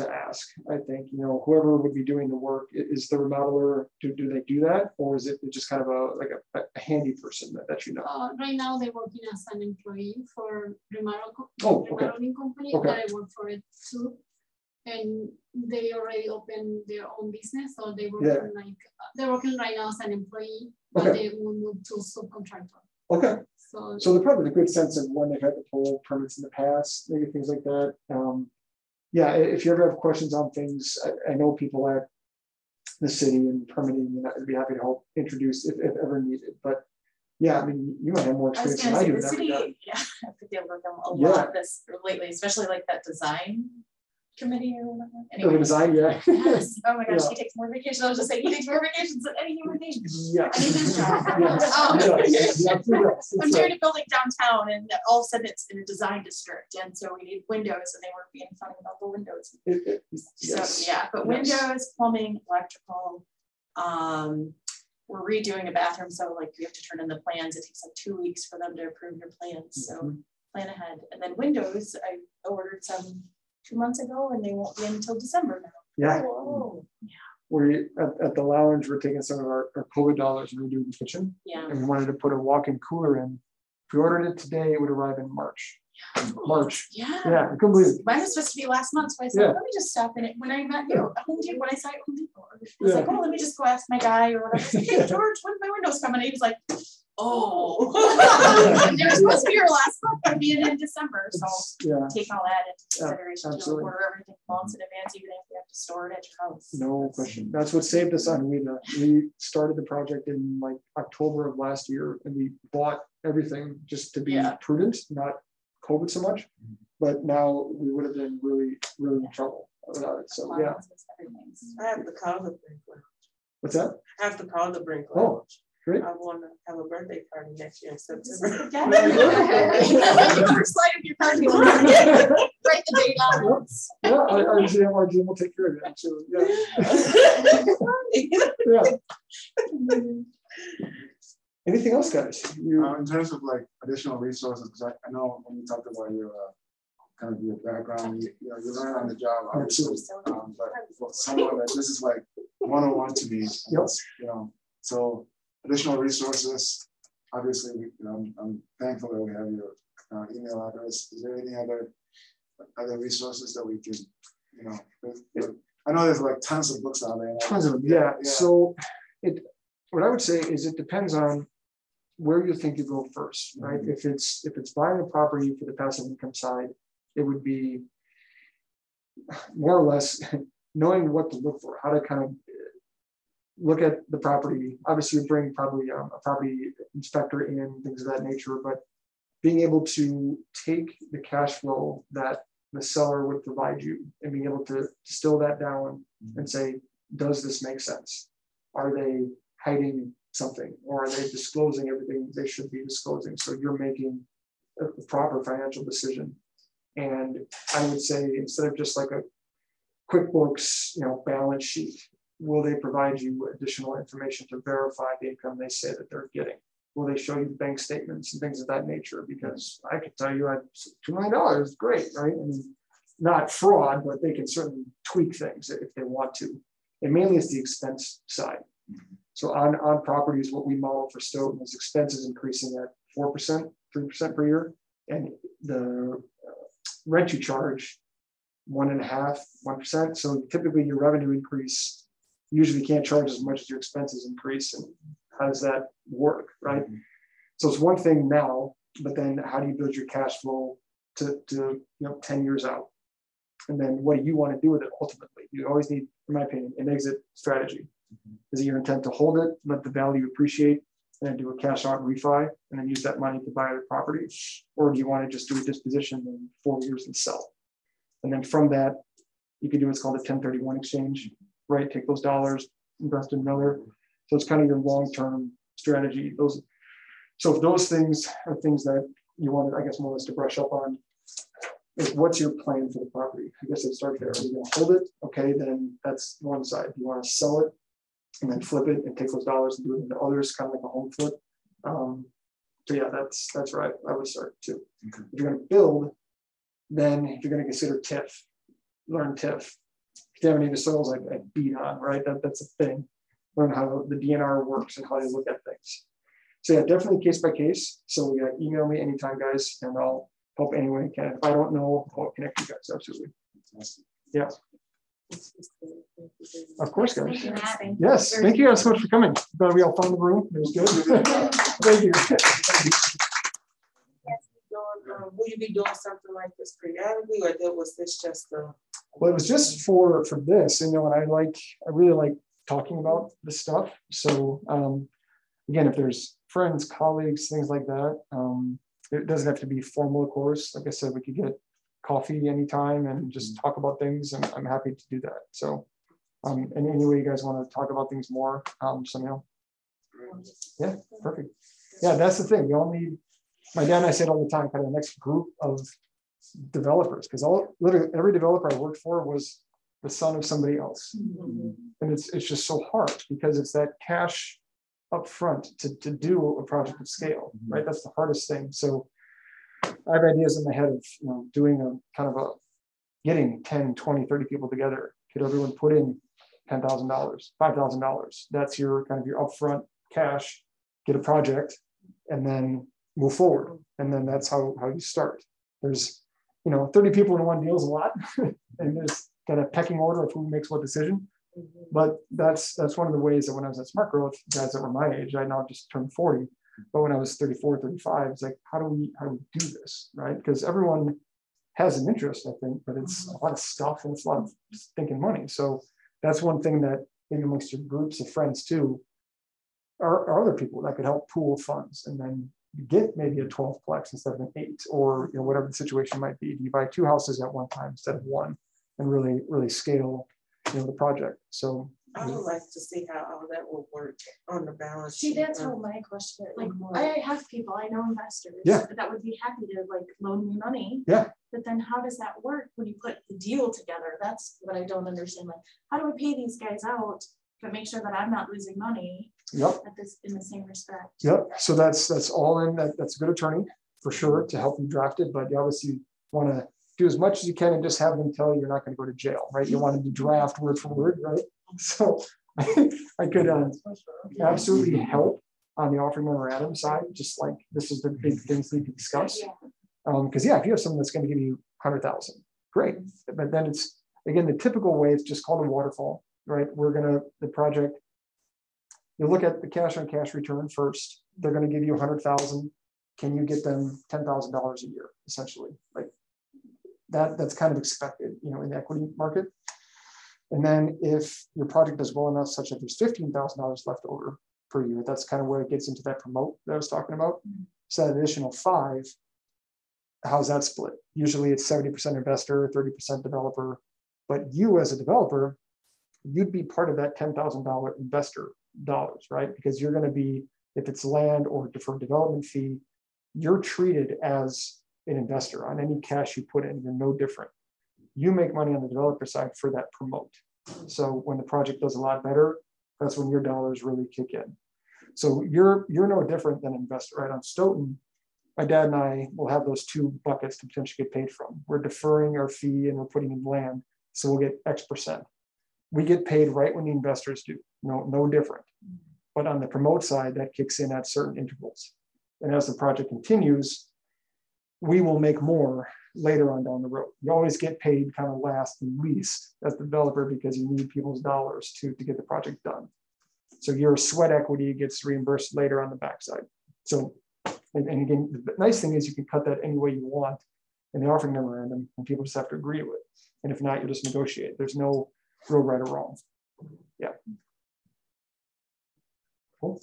ask. I think whoever would be doing the work, is the remodeler, do they do that, or is it just kind of a handy person that Right now they're working as an employee for remodeling company that I work for it too. And they already opened their own business, so they work they're working right now as an employee, but they will move to subcontractor. Okay. So they're probably a good sense of when they've had to pull permits in the past, maybe things like that. If you ever have questions on things, I know people at the city and permitting, and I'd be happy to help introduce if ever needed. But yeah, I mean, you might have more experience than I do. The city, I think they've worked on a lot of this lately, especially like that design committee or whatever. Anyway. Design, Yes. Oh my gosh, he takes more vacations. I was just saying, he takes more vacations than any human being. Yeah. I need his job. I'm doing a building downtown, and all of a sudden it's in a design district, and so we need windows, and they were being funny about the windows. So yeah, but windows, plumbing, electrical. We're redoing a bathroom, so like we have to turn in the plans. It takes like 2 weeks for them to approve your plans. So plan ahead. And then windows, I ordered some 2 months ago, and they won't be in until December now. Yeah. Oh, yeah. We're at the lounge, we're taking some of our COVID dollars and redoing the kitchen. Yeah. And we wanted to put a walk-in cooler in. If we ordered it today, it would arrive in March. March. Yeah. Yeah, I couldn't believe it. Mine was supposed to be last month, so I said, let me just stop in it. When I met you, when I saw it, I was like, let me just go ask my guy or whatever. I was like, hey, George, when's my windows coming? And he was like, they were supposed to be here last month, but being in December. So take all that into consideration. Order everything months in advance, even if you have to store it at your house. No question. That's what saved us on Rita. We started the project in like October of last year, and we bought everything just to be prudent, not COVID so much. But now we would have been really, really in trouble without it. So I have to call the brink lounge. What's that? I have to call the brink lounge. Oh, great. I want to have a birthday party next year in September. The first light of your party. Write the date on. Our GM will take care of it. Actually, Anything else, guys? In terms of like additional resources, because I know when you talked about your kind of your background, you learn on the job, obviously. But for someone that this is like 101 to me, so additional resources. Obviously, I'm thankful that we have your email address. Is there any other resources that we can, I know there's like tons of books out there. Tons of them, yeah. So what I would say is it depends on where you think you go first, right? If it's buying a property for the passive income side, it would be more or less knowing what to look for, how to kind of look at the property. Obviously, you bring probably a property inspector in, things of that nature, but being able to take the cash flow that the seller would provide you and being able to distill that down and say, does this make sense? Are they hiding something, or are they disclosing everything they should be disclosing? So you're making a proper financial decision. And I would say, instead of just like a QuickBooks, balance sheet, will they provide you additional information to verify the income they say that they're getting? Will they show you bank statements and things of that nature? Because I can tell you, $2 million, great, right? I mean, not fraud, but they can certainly tweak things if they want to. And mainly it's the expense side. So on properties, what we model for Stoughton is expenses increasing at 4%, 3% per year, and the rent you charge 1.5%, 1%. So typically your revenue increase, usually can't charge as much as your expenses increase. And how does that work, right? So it's one thing now, but then how do you build your cash flow to 10 years out? And then what do you want to do with it ultimately? You always need, in my opinion, an exit strategy. Is it your intent to hold it, let the value appreciate, and then do a cash out refi, and then use that money to buy other property? Or do you want to just do a disposition in 4 years and sell? And then from that, you can do what's called a 1031 exchange, right? Take those dollars, invest in another. So it's kind of your long-term strategy. So if those things are things that you wanted, I guess, more or less to brush up on, is what's your plan for the property? I guess I'd start there. Are you going to hold it? Okay, then that's one side. You want to sell it and then flip it and take those dollars and do it into others, kind of like a home flip. So yeah, that's right. I would start too. Okay. If you're going to build, then you're going to consider TIF, learn TIF. Contaminated soils, I beat on, right? That's a thing. Learn how the DNR works and how they look at things. So yeah, definitely case by case. So yeah, email me anytime, guys, and I'll help any way I can. If I don't know, I'll connect you guys. Absolutely. Yeah. Of course, guys. Yes, thank you guys so much for coming. Glad we all found the room. It was good. Thank you. Will you be doing something like this periodically, or was this just a? Well, it was just for this, and I really like talking about this stuff. So again, if there's friends, colleagues, things like that, it doesn't have to be formal, of course. Like I said, we could get coffee anytime and just talk about things, and I'm happy to do that. So and any way you guys want to talk about things more, just let me know. Yeah, perfect. Yeah, that's the thing. We all need, my dad and I say it all the time, kind of the next group of developers, because literally every developer I worked for was the son of somebody else. And it's just so hard because it's that cash up front to do a project of scale, right? That's the hardest thing. So I have ideas in my head of doing a kind of a getting 10, 20, 30 people together, get everyone put in $10,000, $5,000. That's your kind of your upfront cash, get a project, and then move forward. And then that's how you start. There's 30 people in one deal is a lot, and there's got a pecking order of who makes what decision. But that's one of the ways that when I was at Smart Growth, guys that were my age, I now just turned 40. But when I was 34, 35, it's like, how do we do this, right? Because everyone has an interest, I think, but it's a lot of stuff and it's a lot of stinking money. So that's one thing that maybe amongst your groups of friends too, are other people that could help pool funds, and then you get maybe a 12-plex instead of an 8, or whatever the situation might be. You buy 2 houses at one time instead of 1, and really scale the project. So I would like to see how all that will work on the balance sheet. See, that's how my question. Like, I have people, I know investors that would be happy to loan me money. Yeah. But then how does that work when you put the deal together? That's what I don't understand. Like, how do we pay these guys out but make sure that I'm not losing money? Yep. In the same respect. Yep. So that's all in. That's a good attorney for sure to help you draft it, but you obviously want to do as much as you can and just have them tell you you're not going to go to jail, right? You want them to draft word for word, right? So I could absolutely help on the offering memorandum side, just like this is the big things we can discuss. Because if you have someone that's going to give you 100,000, great. But then it's, again, the typical way, it's just called a waterfall, right? The project, you look at the cash on cash return first. They're going to give you 100,000. Can you get them $10,000 a year, essentially? Like that's kind of expected, in the equity market. And then if your project does well enough such that there's $15,000 left over per year, that's kind of where it gets into that promote that I was talking about. So that additional 5, how's that split? Usually it's 70% investor, 30% developer. But you as a developer, you'd be part of that $10,000 investor dollars, right? Because you're going to be, if it's land or deferred development fee, you're treated as an investor on any cash you put in. You're no different. You make money on the developer side for that promote. So when the project does a lot better, that's when your dollars really kick in. So you're no different than an investor, right? On Stoughton, my dad and I will have those two buckets to potentially get paid from. We're deferring our fee and we're putting in land, so we'll get X%. We get paid right when the investors do, no different. But on the promote side, that kicks in at certain intervals. And as the project continues, we will make more later on down the road. You always get paid kind of last and least as the developer because you need people's dollars to get the project done. So your sweat equity gets reimbursed later on the backside. So, and again, the nice thing is you can cut that any way you want in the offering memorandum, and people just have to agree to it. And if not, you just negotiate. There's no real right or wrong. Yeah. Cool.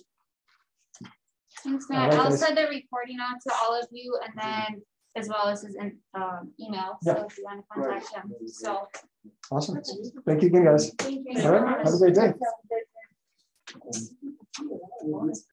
Thanks, Matt. I'll send the recording out to all of you, and then as well as his email. So if you want to contact him. So awesome. Thank you again, guys. Thank you. All right. Have a great day.